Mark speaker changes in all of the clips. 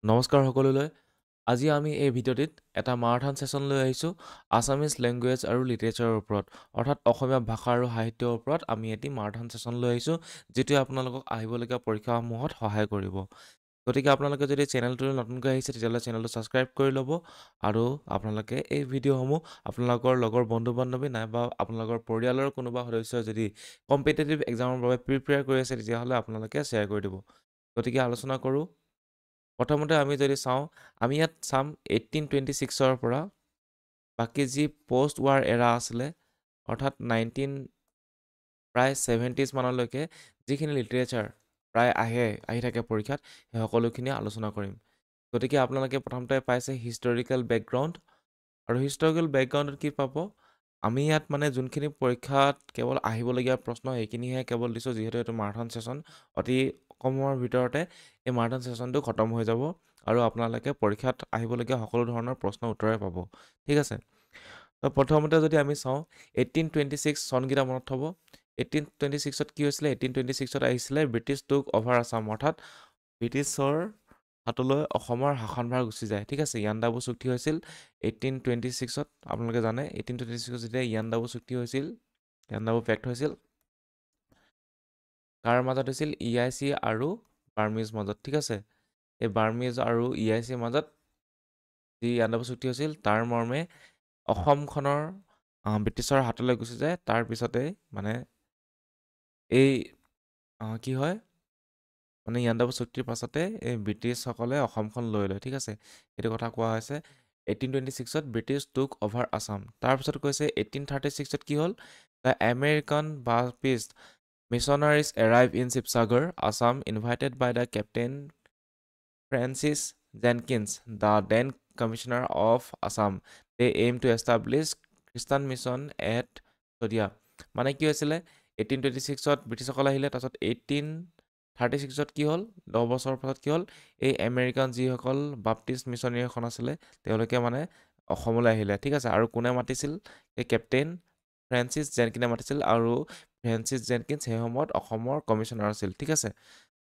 Speaker 1: নমস্কাৰ সকলোলৈ আজি আমি এই ভিডিঅ'টিত এটা মাৰাথন সেশন লৈ আহিছো আসামিজ ল্যাঙ্গুৱেজ আৰু লিটাৰেচাৰৰ ওপৰত অৰ্থাৎ অসমীয়া ভাষা আৰু সাহিত্যৰ ওপৰত আমি এটি মাৰাথন সেশন লৈ আহিছো যেটো আপোনালোকক আহিবলগীয়া পৰীক্ষাসমূহত সহায় কৰিব গতিকে আপোনালোকে যদি চেনেলটো নতুনকৈ আহিছে তেতিয়াহ'লে চেনেলটো সাবস্ক্ৰাইব কৰি ল'ব আৰু আপোনালোকে এই ভিডিঅ'সমূহ আপোনালোকৰ লগৰ বন্ধু-বান্ধৱী নাইবা আপোনালোকৰ পৰিয়ালৰ কোনোবা সদস্যই যদি কম্পিটিটিভ এক্সামৰ বাবে প্ৰিপেয়াৰ কৰি আছে তেতিয়াহ'লে আপোনালোকে শ্বেয়াৰ কৰি দিব গতিকে আলোচনা কৰোঁ প্ৰথমতে আমি যদি চাওঁ আমি ইয়াত চাম 1826 ৰ পৰা বাকি যি পোষ্ট ৱাৰ এৰা আছিলে অৰ্থাৎ 19 প্ৰায় 70s মানলৈকে যিখিনি লিটাৰেচাৰ প্ৰায় আহি থাকে পৰীক্ষাত সেই সকলোখিনি আলোচনা কৰিম গতিকে আপোনালোকে প্ৰথমতে পাইছে হিষ্টৰিকেল বেকগ্ৰাউণ্ড আৰু হিষ্টৰিকেল বেকগ্ৰাউণ্ডত কি পাব আমি ইয়াত মানে যোনখিনি পৰীক্ষাত কেৱল আহিবলগীয়া প্ৰশ্ন এইখিনিহে কেৱল দিছো যিহেতু এইটো মাৰাথন সেশন অতি কমৰ ভিতৰতে এই মাৰাথন সেশনটো খতম হৈ যাব আৰু আপোনালোকে পৰীক্ষাত আহিবলগীয়া সকলো ধৰণৰ প্ৰশ্ন উত্তৰে পাব ঠিক আছে তো প্ৰথমতে যদি আমি চাওঁ 1826 চনগিটা মনত থব 1826 ত কি হৈছিলে 1826 ত আহিছিলে ব্ৰিটিছ টুক অভাৰ আসাম অৰ্থাৎ ব্ৰিটিছৰ হাতলৈ অসমৰ শাসনভাৰ গুচি যায় ঠিক আছে ইয়াণ্ডাবু চুক্তি হৈছিল 1826 ত আপোনালোকে জানে 1826 ত যেতিয়া ইয়াণ্ডাবু চুক্তি হৈছিল ইয়াণ্ডাবু পেক্ট হৈছিল কাৰ মাজত হৈছিল EIC আৰু বাৰ্মিজ মাজত ঠিক আছে এই বাৰ্মিজ আৰু EIC মাজত যি ইয়াণ্ডাবু চুক্তি হৈছিল তাৰ মৰ্মে অসমখনৰ ব্ৰিটিছৰ হাতলৈ গুচি যায় তাৰ পিছতে মানে এই কি হয় মানে ইয়াণ্ডাবু চুক্তিৰ পাছতে এই ব্ৰিটিছসকলে অসমখন লৈ লয় ঠিক আছে এইটো কথা কোৱা হৈছে 1826 ত ব্ৰিটিছ টুক অভাৰ আসাম তাৰপিছত কৈছে 1836 ত কি হ'ল the American বাপ্টিষ্ট missionaries arrived in Sibsagar, Assam, invited by the Captain Francis Jenkins, the then Commissioner of Assam. They aimed to establish Christian mission at Sodia. মানে কি হৈছিলে 1826 ত ব্ৰিটিছসকল আহিলে তাৰপিছত 1836 ত কি হ'ল 10 বছৰৰ পাছত কি হ'ল এই আমেৰিকান যিসকল বাপ্টিষ্ট মিছনাৰী এখন আছিলে তেওঁলোকে মানে অসমলৈ আহিলে ঠিক আছে আৰু কোনে মাতিছিল এই কেপ্টেইন ফ্ৰেন্সিছ জেনকিনে মাতিছিল আৰু ফ্ৰেন্সিছ জেনকিন্স সেই সময়ত অসমৰ কমিশ্যনাৰ আছিল ঠিক আছে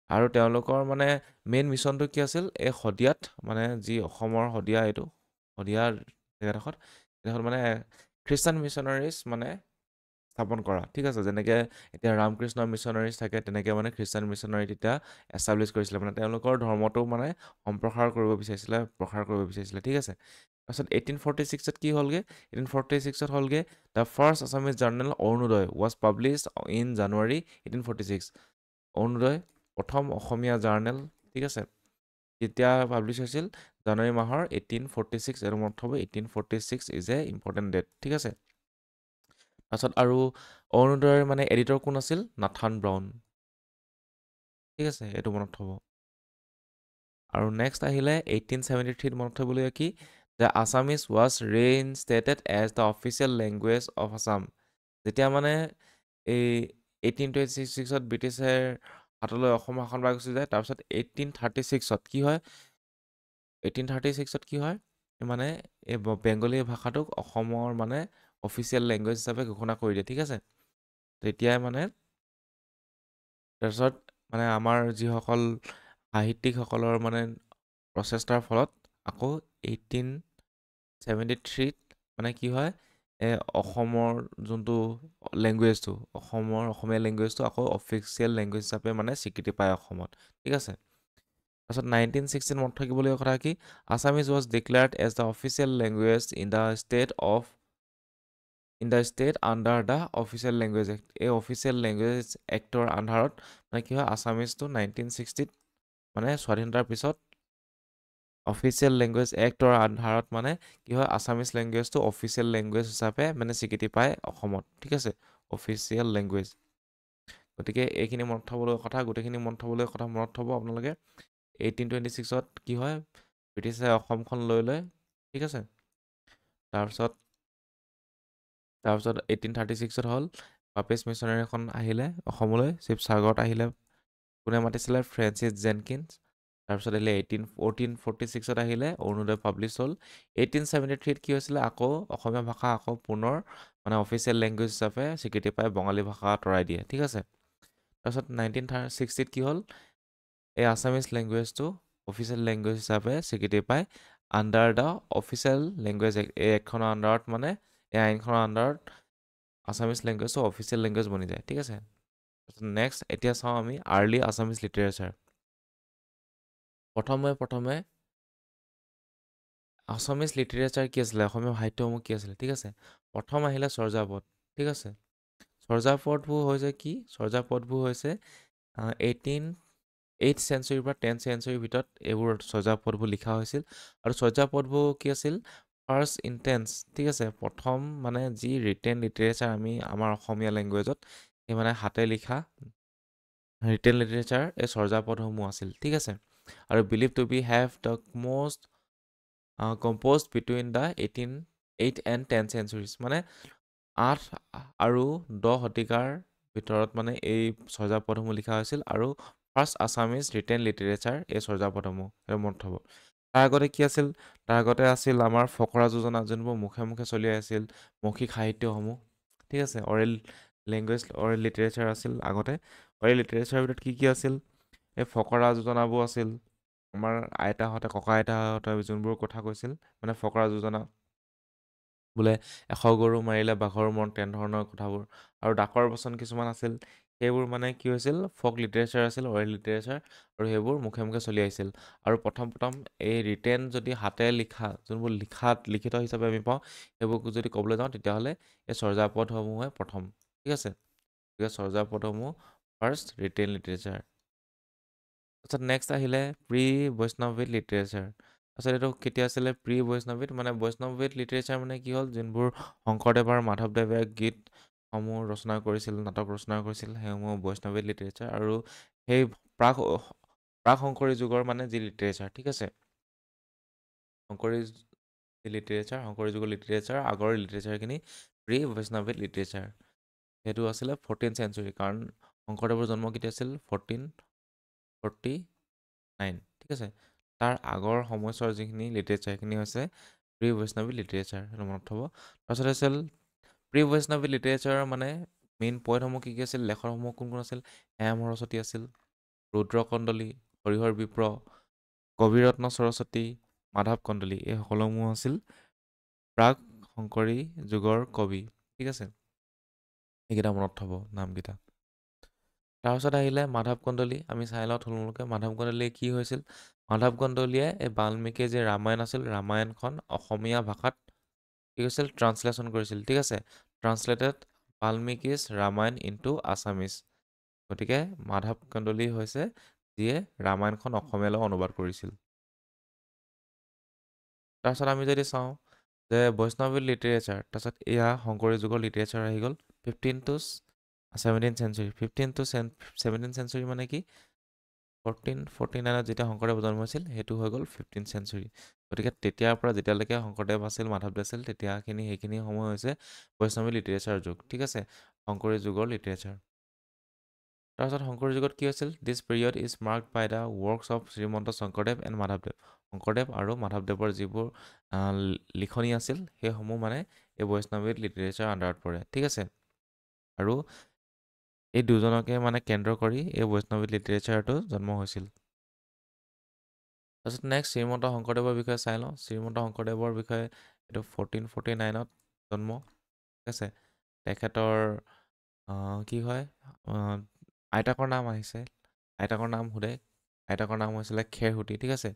Speaker 1: আৰু তেওঁলোকৰ মানে মেইন মিছনটো কি আছিল এই শদিয়াত মানে যি অসমৰ শদিয়া এইটো শদিয়াৰ জেগাডোখৰত মানে খ্ৰীষ্টান মিছনাৰীজ মানে স্থাপন কৰা ঠিক আছে যেনেকৈ এতিয়া ৰামকৃষ্ণ মিছনাৰীজ থাকে তেনেকৈ মানে খ্ৰীষ্টান মিছনাৰী তেতিয়া এষ্টাব্লিছ কৰিছিলে মানে তেওঁলোকৰ ধৰ্মটো মানে সম্প্ৰসাৰ কৰিব বিচাৰিছিলে ঠিক আছে তাৰপিছত 1846 ত কি হ'লগে 1846 ত হ'লগে the first Assamese journal Arunodoi was published in January 1846 Arunodoi প্ৰথম অসমীয়া জাৰ্নেল ঠিক আছে কেতিয়া পাব্লিছ হৈছিল জানুৱাৰী মাহৰ 1846 এৰ মনত হ'ব 1846 ইজ এ ইম্পৰ্টেণ্ট ডেট ঠিক আছে তাৰপিছত আৰু অৰুণোদয়ৰ মানে এডিটৰ কোন আছিল নাথান ব্ৰাউন ঠিক আছে এইটো মনত থ'ব আৰু নেক্সট আহিলে 1873 ত মনত থ'বলগীয়া কি the Assamese was reinstated as the official language of Assam যেতিয়া মানে এই 1826 ত ব্ৰিটিছে হাতলৈ অসম শাসনভাৰ গুচি যায় তাৰপিছত 1836 ত কি হয় 1836 ত কি হয় মানে এই বেংগলী ভাষাটোক অসমৰ মানে অফিচিয়েল লেংগুৱেজ হিচাপে ঘোষণা কৰি দিয়ে ঠিক আছে তেতিয়াই মানে তাৰপিছত মানে আমাৰ যিসকল সাহিত্যিকসকলৰ মানে প্ৰচেষ্টাৰ ফলত আকৌ 1873 মানে কি হয় অসমৰ যোনটো লেংগুৱেজটো অসমীয়া লেংগুৱেজটো আকৌ অফিচিয়েল লেংগুৱেজ হিচাপে মানে স্বীকৃতি পায় অসমত ঠিক আছে তাৰপিছত 1916 মনত থাকিবলগীয়া কথা কি Assamese was declared as the official language in the state under the official language act এই অফিচিয়েল লেংগুৱেজ এক্টৰ আণ্ডাৰত মানে কি হয় আছামিজটো 1960 মানে স্বাধীনতাৰ পিছত অফিচিয়েল লেংগুৱেজ এক্টৰ আধাৰত মানে কি হয় আছামিজ লেংগুৱেজটো অফিচিয়েল লেংগুৱেজ হিচাপে মানে স্বীকৃতি পায় অসমত ঠিক আছে অফিচিয়েল লেংগুৱেজ গতিকে এইখিনি মনত থ'বলৈ কথা গোটেইখিনি মনত থ'বলৈ কথা মনত থ'ব আপোনালোকে 1826 ত কি হয় ব্ৰিটিছে অসমখন লৈ লয় ঠিক আছে তাৰপিছত 1836 ত হ'ল বাপিষ্ট মিছনাৰী এখন আহিলে অসমলৈ শিৱসাগৰত আহিলে কোনে মাতিছিলে ফ্ৰেন্সিছ জেনকিন্স তাৰপিছত আহিলে 1446 ত আহিলে অৰুণোদয় পাব্লিছ হ'ল 1873 ত কি হৈছিলে আকৌ অসমীয়া ভাষা আকৌ পুনৰ মানে অফিচিয়েল লেংগুৱেজ হিচাপে স্বীকৃতি পাই বঙালী ভাষা আঁতৰাই দিয়ে ঠিক আছে তাৰপিছত 1960 ত কি হ'ল এই আছামিজ লেংগুৱেজটো অফিচিয়েল লেংগুৱেজ হিচাপে স্বীকৃতি পায় under the official language act. এই এক্টখনৰ আণ্ডাৰত মানে এই আইনখনৰ আণ্ডাৰত আছামিজ লেংগুৱেজটো অফিচিয়েল লেংগুৱেজ বনি যায়, ঠিক আছে। নেক্সট এতিয়া চাওঁ আমি আৰ্লি আছামিজ লিটাৰেচাৰ। প্ৰথমে আছামিজ লিটাৰেচাৰ কি আছিলে, অসমীয়া সাহিত্যসমূহ কি আছিলে, ঠিক আছে। প্ৰথম আহিলে চৰ্যাপদ, ঠিক আছে। চৰ্যাপদবোৰ হৈছে কি, চৰ্যাপদবোৰ হৈছে 8th চেঞ্চুৰীৰ পৰা 10th চেঞ্চুৰীৰ ভিতৰত এইবোৰ চৰ্যাপদবোৰ লিখা হৈছিল। আৰু চৰ্যাপদবোৰ কি আছিল, ফাৰ্ষ্ট ইণ্টেন্স, ঠিক আছে। প্ৰথম মানে যি ৰিটেন লিটাৰেচাৰ আমি আমাৰ অসমীয়া লেংগুৱেজত সেই মানে হাতে লিখা ৰিটেন লিটাৰেচাৰ এই চৰ্যাপদসমূহ আছিল, ঠিক আছে। আৰু believe to be have the most composed between the 8th and 10th centuries, মানে 8 আৰু 10 শতিকাৰ ভিতৰত মানে এই চৰ্যাপদসমূহ লিখা হৈছিল। আৰু ফাৰ্ষ্ট আছামিজ ৰিটেন লিটাৰেচাৰ এই চৰ্যাপদসমূহ, সেইটো মনত থ'ব। তাৰ আগতে কি আছিল, তাৰ আগতে আছিল আমাৰ ফকৰা যোজনা, যোনবোৰ মুখে মুখে চলি আছিল, মৌখিক সাহিত্যসমূহ, ঠিক আছে। অৰেল লেংগুৱেজ, অৰেল লিটাৰেচাৰ আছিল আগতে। অৰেল লিটাৰেচাৰৰ ভিতৰত কি আছিল, এই ফকৰা যোজনাবোৰ আছিল। আমাৰ আইতাহঁতে, ককা আইতাহঁতে যোনবোৰ কথা কৈছিল, মানে ফকৰা যোজনা, বোলে 100 গৰু মাৰিলে বাঘৰ মৰণ, তেনেধৰণৰ কথাবোৰ। আৰু ডাকৰ বচন কিছুমান আছিল, সেইবোৰ মানে কি হৈছিল, ফক লিটাৰেচাৰ আছিল, অৰেল লিটাৰেচাৰ। আৰু সেইবোৰ মুখে মুখে চলি আহিছিল। আৰু প্ৰথম এই ৰিটেন যদি হাতে লিখা, যোনবোৰ লিখিত হিচাপে আমি পাওঁ, সেইবোৰ যদি ক'বলৈ যাওঁ তেতিয়াহ'লে এই চৰ্যাপদসমূহে প্ৰথম, ঠিক আছে। গতিকে চৰ্যাপদসমূহ ফাৰ্ষ্ট ৰিটেন লিটাৰেচাৰ। তাৰপিছত নেক্সট আহিলে প্ৰি বৈষ্ণৱিক লিটাৰেচাৰ। তাৰপিছত এইটো কেতিয়া আছিলে, প্ৰি বৈষ্ণৱিক, মানে বৈষ্ণৱিক লিটাৰেচাৰ মানে কি হ'ল, যোনবোৰ শংকৰদেৱ আৰু মাধৱদেৱে গীতসমূহ ৰচনা কৰিছিল, নাটক ৰচনা কৰিছিল, সেইসমূহ বৈষ্ণৱিক লিটাৰেচাৰ। আৰু সেই প্ৰাক শংকৰী যুগৰ মানে যি লিটাৰেচাৰ, ঠিক আছে, শংকৰী শংকৰী যুগৰ লিটাৰেচাৰ, আগৰ লিটাৰেচাৰখিনি প্ৰি বৈষ্ণৱিক লিটাৰেচাৰ। সেইটো আছিলে 14th চেঞ্চুৰী, কাৰণ শংকৰদেৱৰ জন্ম কেতিয়া আছিল, 1449, ঠিক আছে। তাৰ আগৰ সময়ছোৱাৰ যিখিনি লিটাৰেচাৰ, সেইখিনি হৈছে প্ৰি বৈষ্ণৱী লিটাৰেচাৰ, সেইটো মনত থ'ব। তাৰপিছত আছিল প্ৰি বৈষ্ণৱী লিটাৰেচাৰৰ মানে মেইন পইণ্টসমূহ কি আছিল, লেখকসমূহ কোন আছিল, হেম সৰস্বতী আছিল, ৰুদ্ৰকন্দলী, হৰিহৰ বিপ্ৰ, কবিৰত্ন সৰস্বতী, মাধৱ কন্দলী, এই সকলোসমূহ আছিল প্ৰাক শংকৰী যুগৰ কবি, ঠিক আছে। এইকেইটা মনত থ'ব নামকেইটা। তাৰপিছত আহিলে মাধৱ কন্দলী, আমি চাই লওঁ থুলমূলকৈ মাধৱ কন্দলীয়ে কি হৈছিল। মাধৱ কন্দলীয়ে এই বাল্মীকিৰ যি ৰামায়ণ আছিল, ৰামায়ণখন অসমীয়া ভাষাত কি কৈছিল, ট্ৰান্সলেশ্যন কৰিছিল, ঠিক আছে। Translated Valmiki's Ramayana into Assamese. গতিকে মাধৱ কন্দলী হৈছে যিয়ে ৰামায়ণখন অসমীয়ালৈ অনুবাদ কৰিছিল। তাৰপিছত আমি যদি চাওঁ যে বৈষ্ণৱী লিটাৰেচাৰ, তাৰপিছত এয়া শংকৰী যুগৰ লিটাৰেচাৰ আহি গ'ল 15th to 17th century. 15th to 17th century মানে কি, 1449ত যেতিয়া শংকৰদেৱ জন্ম হৈছিল, সেইটো হৈ গ'ল 15th চেঞ্চুৰী। গতিকে তেতিয়াৰ পৰা যেতিয়ালৈকে শংকৰদেৱ আছিল, মাধৱদেৱ আছিল, সেইখিনি সময় হৈছে বৈষ্ণৱী লিটাৰেচাৰ যুগ, ঠিক আছে, শংকৰী যুগৰ লিটাৰেচাৰ। তাৰপিছত শংকৰী যুগত কি হৈছিল, this period is marked by the works of Srimanta Sankardev and মাধৱদেৱ। শংকৰদেৱ আৰু মাধৱদেৱৰ যিবোৰ লিখনি আছিল, সেইসমূহ মানে এই বৈষ্ণৱী লিটাৰেচাৰ আণ্ডাৰত পৰে, ঠিক আছে। আৰু এই দুজনকে মানে কেন্দ্ৰ কৰি এই বৈষ্ণৱী লিটাৰেচাৰটো জন্ম হৈছিল। তাৰপিছত নেক্সট শ্ৰীমন্ত শংকৰদেৱৰ বিষয়ে চাই লওঁ। শ্ৰীমন্ত শংকৰদেৱৰ বিষয়ে এইটো 1449ত জন্ম, ঠিক আছে। তেখেতৰ কি হয়, আইতাকৰ নাম আহিছে, আইতাকৰ নাম সোধে, আইতাকৰ নাম হৈছিলে খেৰসুঁতী, ঠিক আছে,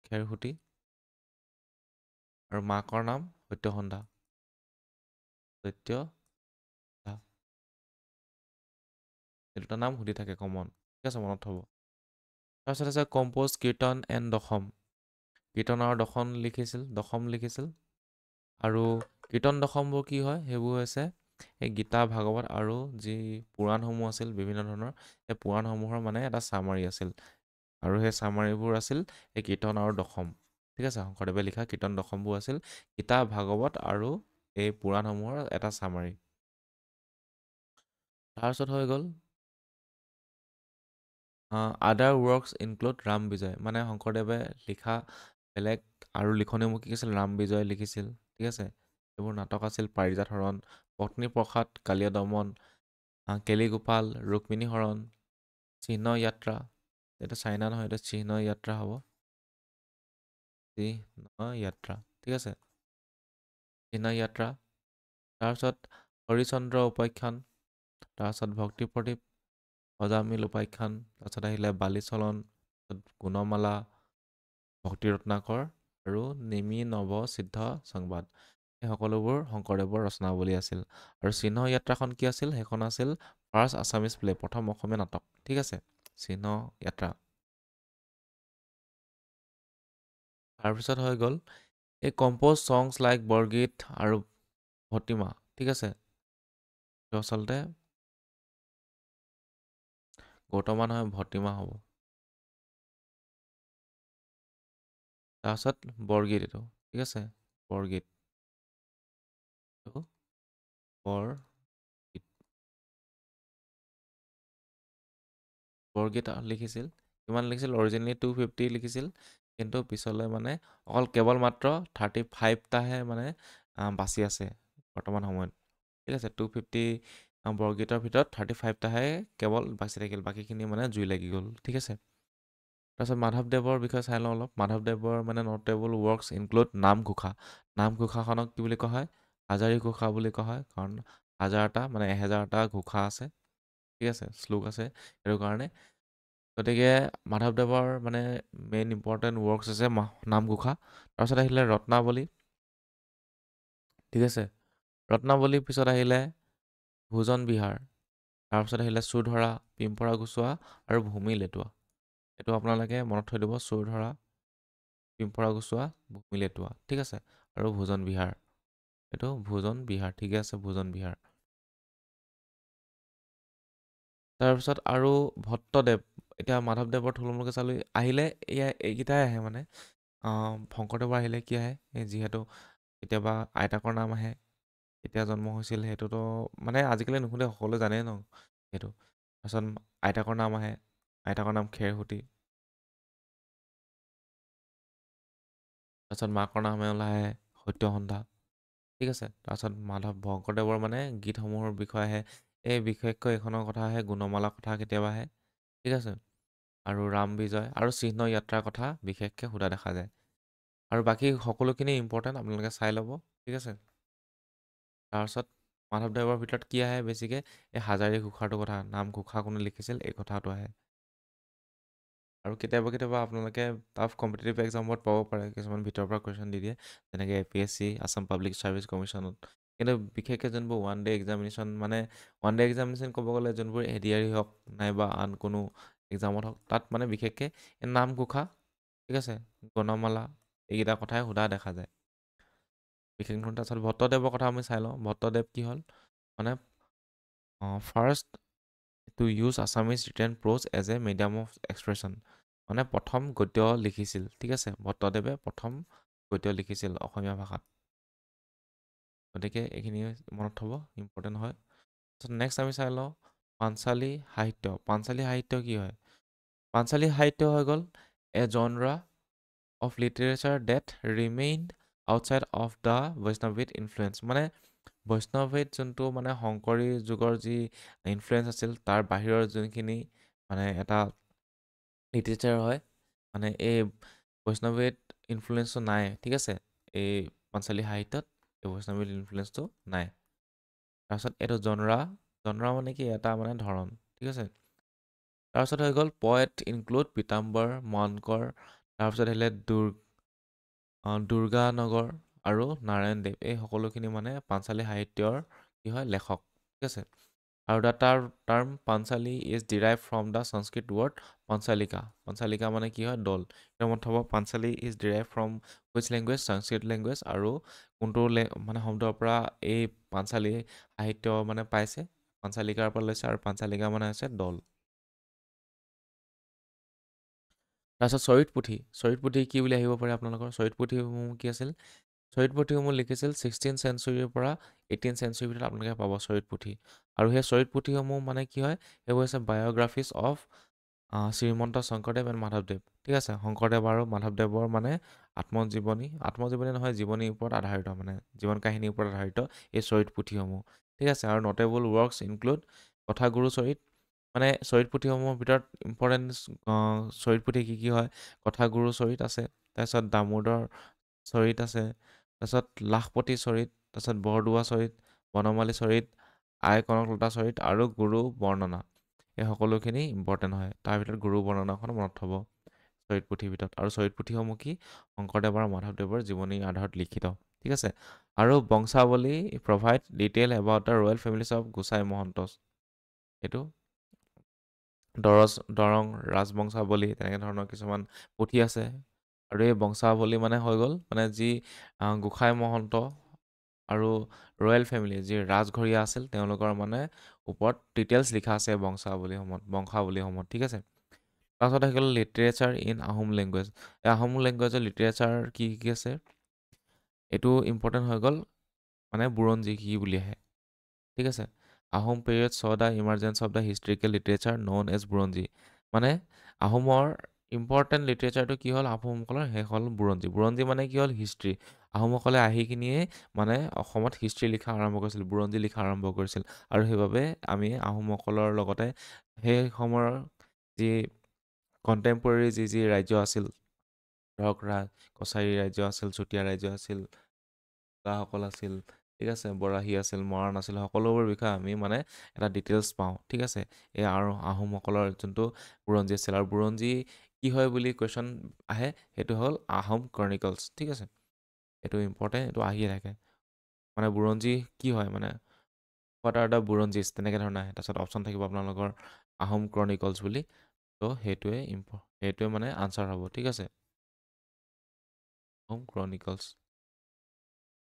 Speaker 1: খেৰসুঁতী। আৰু মাকৰ নাম সত্যসন্ধা, সত্যসন্ধা, এই দুটা নাম সুধি থাকে কমন, ঠিক আছে, মনত থ'ব। তাৰপিছত আছে কম্প'জ কীৰ্তন এণ্ড দশম। কীৰ্তন আৰু দশম লিখিছিল। আৰু কীৰ্তন দশমবোৰ কি হয়, সেইবোৰ হৈছে এই গীতা ভাগৱত আৰু যি পুৰাণসমূহ আছিল বিভিন্ন ধৰণৰ, সেই পুৰাণসমূহৰ মানে এটা চামাৰি আছিল। আৰু সেই চামাৰিবোৰ আছিল এই কীৰ্তন আৰু দশম, ঠিক আছে। শংকৰদেৱে লিখা কীৰ্তন দশমবোৰ আছিল গীতা ভাগৱত আৰু এই পুৰাণসমূহৰ এটা চামাৰি। তাৰপিছত হৈ গ'ল আদাৰ ৱৰ্কছ ইনক্লুড ৰাম বিজয়, মানে শংকৰদেৱে লিখা বেলেগ আৰু লিখনিসমূহ কি আছিল, ৰাম বিজয় লিখিছিল, ঠিক আছে। এইবোৰ নাটক আছিল পাৰিজাত হৰণ, পত্নী প্ৰসাদ, কালিয়া দমন, কেলিগোপাল, ৰুক্মিণী হৰণ, চিহ্ন যাত্ৰা, এইটো চাইনা নহয়, এইটো চিহ্ন যাত্ৰা হ'ব। চিহ্ন যাত্ৰা, ঠিক আছে, চিহ্ন যাত্ৰা। তাৰপিছত হৰিচন্দ্ৰ উপাখ্যান, তাৰপিছত ভক্তি প্ৰদীপ, অজামিল উপাখ্যান, তাৰপিছত আহিলে বালিচলন, গুণমালা, ভক্তি ৰত্নাকৰ আৰু নেমি নৱ সিদ্ধ সংবাদ। এই সকলোবোৰ শংকৰদেৱৰ ৰচনাৱলী আছিল। আৰু চিহ্ন যাত্ৰাখন কি আছিল? সেইখন আছিল ফাৰ্ষ্ট আছামিজ প্লে, প্ৰথম অসমীয়া নাটক, ঠিক আছে, চিহ্ন যাত্ৰা। তাৰপিছত হৈ গ'ল এই কম্প'জ ছংছ লাইক বৰগীত আৰু ভটিমা, ঠিক আছে, এইটো আচলতে গৌতমা নহয়, ভটিমা হ'ব। তাৰপিছত বৰগীত, এইটো ঠিক আছে, বৰগীত, বৰগীত লিখিছিল। কিমান লিখিছিল? অৰিজিনেলি 250 লিখিছিল, কিন্তু পিছলৈ মানে অকল কেৱল মাত্ৰ 35টাহে মানে বাচি আছে বৰ্তমান সময়ত, ঠিক আছে। 250 বৰগীতৰ ভিতৰত 35টাহে কেৱল বাচি থাকিল, বাকীখিনি মানে জুই লাগি গ'ল, ঠিক আছে। তাৰপিছত মাধৱদেৱৰ বিষয়ে চাই লওঁ অলপ। মাধৱদেৱৰ মানে নটেবল ৱৰ্কছ ইনক্লুড নামঘোষা। নামঘোষাখনক কি বুলি কোৱা হয়? হাজাৰী ঘোষা বুলি কোৱা হয়, কাৰণ 1000টা মানে 1000টা ঘোষা আছে, ঠিক আছে, শ্লোক আছে, সেইটো কাৰণে। গতিকে মাধৱদেৱৰ মানে মেইন ইম্পৰ্টেণ্ট ৱৰ্কছ আছে নামঘোষা। তাৰপিছত আহিলে ৰত্নাৱলী, ঠিক আছে, ৰত্নাৱলীৰ পিছত আহিলে ভোজন বিহাৰ, তাৰপিছত আহিলে চুৰধৰা, পিম্পৰা গুচোৱা আৰু ভূমি লেটোৱা। এইটো আপোনালোকে মনত থৈ দিব, চুৰধৰা, পিম্পৰা গুচোৱা, ভূমি লেটোৱা, ঠিক আছে, আৰু ভোজন বিহাৰ, এইটো ভোজন বিহাৰ, ঠিকে আছে, ভোজন বিহাৰ। তাৰপিছত আৰু ভট্টদেৱ, এতিয়া মাধৱদেৱৰ থুলমূলকৈ চালোঁ আহিলে, এইকেইটাই আহে মানে। শংকৰদেৱৰ আহিলে কি আহে? যিহেতু কেতিয়াবা আইতাকৰ নাম আহে, কেতিয়া জন্ম হৈছিল সেইটোতো মানে আজিকালি নুসুধে, সকলোৱে জানেই ন সেইটো। তাৰপিছত আইতাকৰ নাম আহে, আইতাকৰ নাম খেৰসুঁতি। তাৰপিছত মাকৰ নাম ওলাই আহে সত্যসন্ধা, ঠিক আছে। তাৰপিছত শংকৰদেৱৰ মানে গীতসমূহৰ বিষয়ে আহে, এই বিশেষকৈ এইখনৰ কথা আহে, গুণমালা কথা কেতিয়াবা আহে, ঠিক আছে, আৰু ৰাম বিজয় আৰু চিহ্ন যাত্ৰাৰ কথা বিশেষকৈ সোধা দেখা যায়। আৰু বাকী সকলোখিনি ইম্পৰ্টেণ্ট, আপোনালোকে চাই ল'ব, ঠিক আছে। তাৰপিছত মাধৱদেৱৰ ভিতৰত কি আহে বেছিকৈ? এই হাজাৰী ঘোষাটোৰ কথা, নামঘোষা কোনে লিখিছিল, এই কথাটো আহে। আৰু কেতিয়াবা কেতিয়াবা আপোনালোকে টাফ কম্পিটিটিভ এক্সামত পাব পাৰে, কিছুমান ভিতৰৰ পৰা কুৱেশ্যন দি দিয়ে, যেনেকৈ APSC, আছাম পাব্লিক ছাৰ্ভিচ কমিশ্যনত। কিন্তু বিশেষকৈ যোনবোৰ ওৱান ডে এক্সামিনেশ্যন, মানে ওৱান ডে এক্সামিনেশ্যন ক'ব গ'লে যোনবোৰ ADRE হওক নাইবা আন কোনো এক্সামত হওক, তাত মানে বিশেষকৈ নামঘোষা, ঠিক আছে, গণমালা, এইকেইটা কথাই সোধা দেখা যায় বিশেষকৈ। তাৰপিছত ভট্টদেৱৰ কথা আমি চাই লওঁ। ভট্টদেৱ কি হ'ল? মানে first to use Assamese written prose as a medium of expression, মানে প্ৰথম গদ্য লিখিছিল, ঠিক আছে, ভট্টদেৱে প্ৰথম গদ্য লিখিছিল অসমীয়া ভাষাত। গতিকে এইখিনি মনত থ'ব, ইম্পৰ্টেণ্ট হয়। তাৰপিছত নেক্সট আমি চাই লওঁ পাঞ্চালী সাহিত্য। পাঞ্চালী সাহিত্য কি হয়? পাঞ্চালী সাহিত্য হৈ গ'ল a genre of literature that remain outside of the Vaishnavite influence, মানে বৈষ্ণৱিদ যোনটো মানে শংকৰী যুগৰ যি ইনফ্লুৱেঞ্চ আছিল, তাৰ বাহিৰৰ যোনখিনি মানে এটা লিটাৰেচাৰ হয়, মানে এই বৈষ্ণৱিদ ইনফ্লুৱেঞ্চটো নাই, ঠিক আছে, এই পাঞ্চালী সাহিত্যত এই বৈষ্ণৱিদ ইনফ্লুৱেঞ্চটো নাই। তাৰপিছত এইটো জনৰা, জনৰা মানে কি? এটা মানে ধৰণ, ঠিক আছে। তাৰপিছত হৈ গ'ল পয়েট ইনক্লুড পীতাম্বৰ, মনকৰ, তাৰপিছত আহিলে দুৰ্গানগৰ আৰু নাৰায়ণ দেৱ, এই সকলোখিনি মানে পাঞ্চালী সাহিত্যৰ কি হয়? লেখক, ঠিক আছে। আৰু the term Panchali is derive from the Sanskrit word Panchalika. Panchalika মানে কি হয়? দল। এতিয়া মনত থ'ব, Panchali is derive from which language? Sanskrit language. আৰু কোনটো মানে শব্দৰ পৰা এই পাঞ্চালী সাহিত্য মানে পাইছে? পাঞ্চালিকাৰ পৰা লৈছে, আৰু পাঞ্চালিকা মানে হৈছে দল। তাৰপিছত চৰিত পুথি। চৰিত পুথি কি বুলি আহিব পাৰে আপোনালোকৰ? চৰিত পুথিসমূহ কি আছিল? চৰিত পুথিসমূহ লিখিছিল 16th চেঞ্চুৰীৰ পৰা 18th চেঞ্চুৰীৰ ভিতৰত আপোনালোকে পাব চৰিত পুথি। আৰু সেই চৰিত পুথিসমূহ মানে কি হয়? সেইবোৰ হৈছে বায়'গ্ৰাফিজ অফ শ্ৰীমন্ত শংকৰদেৱ এণ্ড মাধৱদেৱ, ঠিক আছে। শংকৰদেৱ আৰু মাধৱদেৱৰ মানে আত্মজীৱনী নহয়, জীৱনীৰ ওপৰত আধাৰিত, মানে জীৱন কাহিনীৰ ওপৰত আধাৰিত এই চৰিত পুথিসমূহ, ঠিক আছে। আৰু নটেবল ৱৰ্কছ ইনক্লুড কথাগুৰু চৰিত, মানে চৰিত পুথিসমূহৰ ভিতৰত ইম্পৰ্টেণ্ট চৰিত পুথি কি হয়, কথাগুৰু চৰিত আছে, তাৰপিছত দামোদৰ চৰিত আছে, তাৰপিছত লাখপতি চৰিত, তাৰপিছত বৰদোৱা চৰিত, বনমালী চৰিত, আই কনকলতা চৰিত আৰু গুৰু বৰ্ণনা। এই সকলোখিনি ইম্পৰ্টেণ্ট হয়। তাৰ ভিতৰত গুৰু বৰ্ণনাখন মনত থ'ব চৰিত পুথিৰ ভিতৰত। আৰু চৰিত পুথিসমূহ কি শংকৰদেৱ আৰু মাধৱদেৱৰ জীৱনীৰ আধাৰত লিখিত, ঠিক আছে। আৰু Vamsavali provide detail about the royal families of Gosai Mahantas. এইটো দৰং ৰাজবংশাৱলী তেনেকৈ ধৰণৰ কিছুমান পুথি আছে। আৰু এই বংশাৱলী মানে হৈ গ'ল মানে যি গোসাই মহন্ত আৰু ৰয়েল ফেমিলি যি ৰাজঘৰীয়া আছিল তেওঁলোকৰ মানে ওপৰত ডিটেইলছ লিখা আছে বংশাৱলীসমূহত, ঠিক আছে। তাৰপিছত আহি গ'ল লিটাৰেচাৰ ইন আহোম লেংগুৱেজ। এই আহোম লেংগুৱেজৰ লিটাৰেচাৰ কি আছে, এইটো ইম্পৰ্টেণ্ট হৈ গ'ল মানে বুৰঞ্জী কি বুলি আহে, ঠিক আছে। Ahom period saw the emergence of the historical literature known as Buranji. মানে আহোমৰ ইম্পৰ্টেণ্ট লিটাৰেচাৰটো কি হ'ল আহোমসকলৰ, শেষ হ'ল বুৰঞ্জী। বুৰঞ্জী মানে কি হ'ল হিষ্ট্ৰী। আহোমসকলে আহি কিনিয়ে মানে অসমত হিষ্ট্ৰী লিখা আৰম্ভ কৰিছিল, বুৰঞ্জী লিখা আৰম্ভ কৰিছিল। আৰু সেইবাবে আমি আহোমসকলৰ লগতে সেই সময়ৰ যি কণ্টেম্পৰেৰী যি ৰাজ্য আছিল, ধৰক কছাৰী ৰাজ্য আছিল, চুতীয়া ৰাজ্য আছিল, সকল আছিল, ঠিক আছে, বৰাহী আছিল, মৰাণ আছিল, সকলোবোৰ বিষয়ে আমি মানে এটা ডিটেইলছ পাওঁ, ঠিক আছে। এই আৰু আহোমসকলৰ যোনটো বুৰঞ্জী আছিল। আৰু বুৰঞ্জী কি হয় বুলি কুৱেশ্যন আহে, সেইটো হ'ল আহোম ক্ৰনিকলছ, ঠিক আছে। এইটো ইম্পৰ্টেণ্ট, এইটো আহিয়ে থাকে। মানে বুৰঞ্জী কি হয় মানে হোৱাট আৰ দ্য বুৰঞ্জীজ তেনেকৈ ধৰণৰ আহে। তাৰপিছত অপশ্যন থাকিব আপোনালোকৰ আহোম ক্ৰনিকলছ বুলি। ত' সেইটোৱে মানে আনচাৰ হ'ব, ঠিক আছে, আহোম ক্ৰনিকলছ।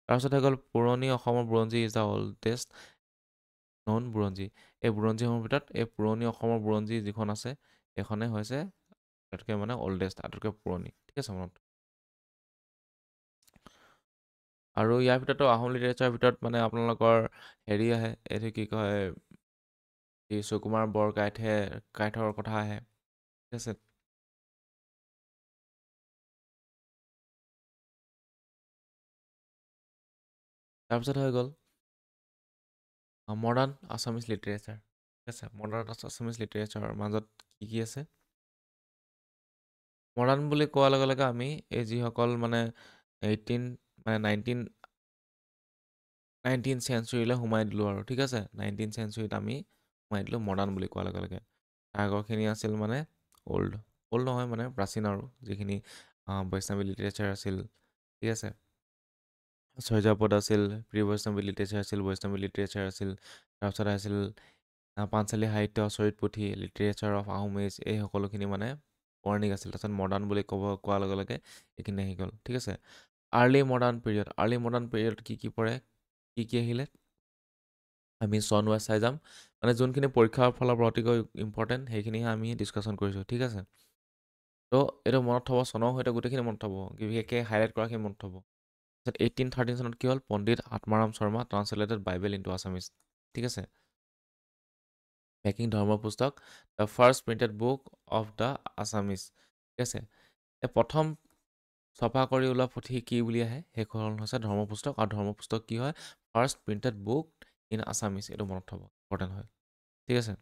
Speaker 1: তাৰপিছত হৈ গ'ল পুৰণি অসমৰ বুৰঞ্জী ইজ দ্য অল্ডেষ্ট নন বুৰঞ্জী। এই বুৰঞ্জীসমূহৰ ভিতৰত এই পুৰণি অসমৰ বুৰঞ্জী যিখন আছে সেইখনে হৈছে আটাইতকৈ মানে অল্ডেষ্ট, আটাইতকৈ পুৰণি, ঠিক আছে মনত। আৰু ইয়াৰ ভিতৰতো আহোম লিটাৰেচাৰৰ ভিতৰত মানে আপোনালোকৰ হেৰি আহে, এইটো কি কয়, এই সুকুমাৰ কাইথৰ কথা আহে, ঠিক আছে। তাৰপিছত হৈ গ'ল মডাৰ্ণ আছামিজ লিটাৰেচাৰ, ঠিক আছে। মডাৰ্ণ আছামিজ লিটাৰেচাৰৰ মাজত কি আছে, মডাৰ্ণ বুলি কোৱাৰ লগে লগে আমি এই যিসকল মানে 19 চেঞ্চুৰীলৈ সোমাই দিলোঁ আৰু, ঠিক আছে। 19 চেঞ্চুৰীত আমি সোমাই দিলোঁ মডাৰ্ণ বুলি কোৱাৰ লগে লগে। আগৰখিনি আছিল মানে অল্ড নহয় মানে প্ৰাচীন আৰু যিখিনি বৈষ্ণৱী লিটাৰেচাৰ আছিল, ঠিক আছে। চৰ্যাপদ আছিল, প্ৰি বৈষ্ণৱী লিটাৰেচাৰ আছিল, বৈষ্ণৱী লিটাৰেচাৰ আছিল। তাৰপিছত আছিল পাঞ্চালী সাহিত্য, চৰিত পুথি, লিটাৰেচাৰ অফ আহোম এজ, এই সকলোখিনি মানে পৌৰাণিক আছিল। তাৰপিছত মডাৰ্ণ বুলি কোৱাৰ লগে লগে এইখিনি আহি গ'ল, ঠিক আছে। আৰ্লি মডাৰ্ণ পিৰিয়ড কি পৰে, কি আহিলে আমি চন ৱাইজ চাই যাম। মানে যোনখিনি পৰীক্ষাৰ ফালৰ পৰা অতিকৈ ইম্পৰ্টেণ্ট সেইখিনিহে আমি ডিছকাশ্যন কৰিছোঁ, ঠিক আছে। ত' এইটো মনত থ'ব, চনৰ সৈতে গোটেইখিনি মনত থ'ব, বিশেষকৈ হাইলাইট কৰাখিনি মনত থ'ব। তাৰপিছত 1813 চনত কি হ'ল, Pandit Atmaram Sharma translated Bible into Assamese, ঠিক আছে। Making Dharma Pustak, the first printed book of the Assamese, ঠিক আছে। এই প্ৰথম ছপা কৰি ওলোৱা পুথি কি বুলি আহে, সেইখন হৈছে ধৰ্মপুস্তক। আৰু ধৰ্মপুস্তক কি হয়, first printed book in Assamese, এইটো মনত থ'ব, ইম্পৰ্টেণ্ট হয়, ঠিক আছে।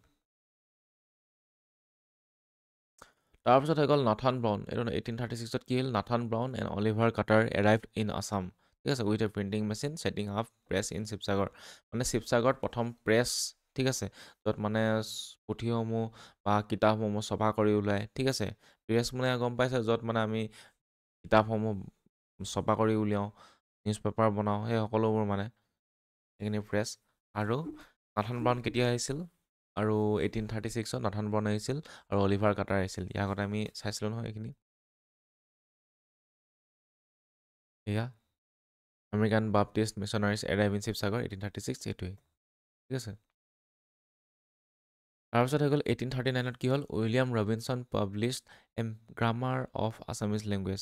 Speaker 1: তাৰপিছত হৈ গ'ল নাথান ব্ৰাউন। এইটো 1836ত কি হ'ল, Nathan Brown and Oliver Cutter arrived in Assam, ঠিক আছে, with a printing machine setting up press in Sivasagar. মানে শিৱসাগৰত প্ৰথম প্ৰেছ, ঠিক আছে, য'ত মানে পুথিসমূহ বা কিতাপসমূহ ছপা কৰি ওলায়, ঠিক আছে। প্ৰেছ মানে গম পাইছে, য'ত মানে আমি কিতাপসমূহ ছপা কৰি উলিয়াওঁ, নিউজ পেপাৰ বনাওঁ, সেই সকলোবোৰ মানে সেইখিনি প্ৰেছ। আৰু নাথান ব্ৰাউন কেতিয়া আহিছিল, আৰু 1836ত নাথান ব্ৰাউন আহিছিল আৰু অলিভাৰ কাটাৰ আহিছিল। ইয়াৰ আগতে আমি চাইছিলোঁ নহয় এইখিনি। এয়া American Baptist missionaries arrive in Sivasagar 1836, এইটোৱেই, ঠিক আছে। তাৰপিছত হৈ গ'ল 1839ত কি হ'ল, William Robinson published A grammar of Assamese language.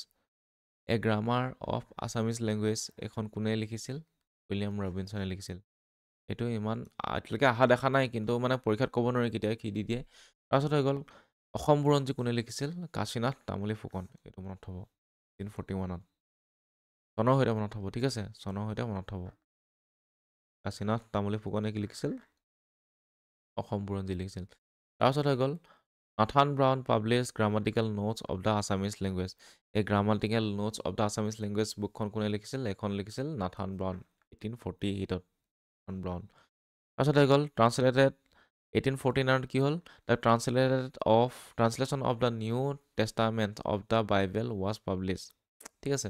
Speaker 1: A grammar of Assamese language এখন কোনে লিখিছিল, উইলিয়াম ৰবিনছনে লিখিছিল। এইটো ইমান এতিয়ালৈকে অহা দেখা নাই, কিন্তু মানে পৰীক্ষাত ক'ব নোৱাৰি কেতিয়া কি দি দিয়ে। তাৰপিছত হৈ গ'ল অসম বুৰঞ্জী কোনে লিখিছিল, কাশীনাথ তামুলী ফুকন, এইটো মনত থ'ব, 1841ত। চনৰ সৈতে মনত থ'ব, ঠিক আছে, চনৰ সৈতে মনত থ'ব। কাশীনাথ তামুলী ফুকনে কি লিখিছিল, অসম বুৰঞ্জী লিখিছিল। তাৰপিছত হৈ গ'ল Nathan Brown publish grammatical notes of the Assamese language. এই grammatical notes of the Assamese language বুকখন কোনে লিখিছিল? এখন লিখিছিল নাথান ব্ৰাউন 1848ত। Nathan Brown. তাৰপিছত হৈ গ'ল ট্ৰান্সলেটেড 1849ত কি হ'ল? The translation of the New Testament of the Bible was publish. ঠিক আছে,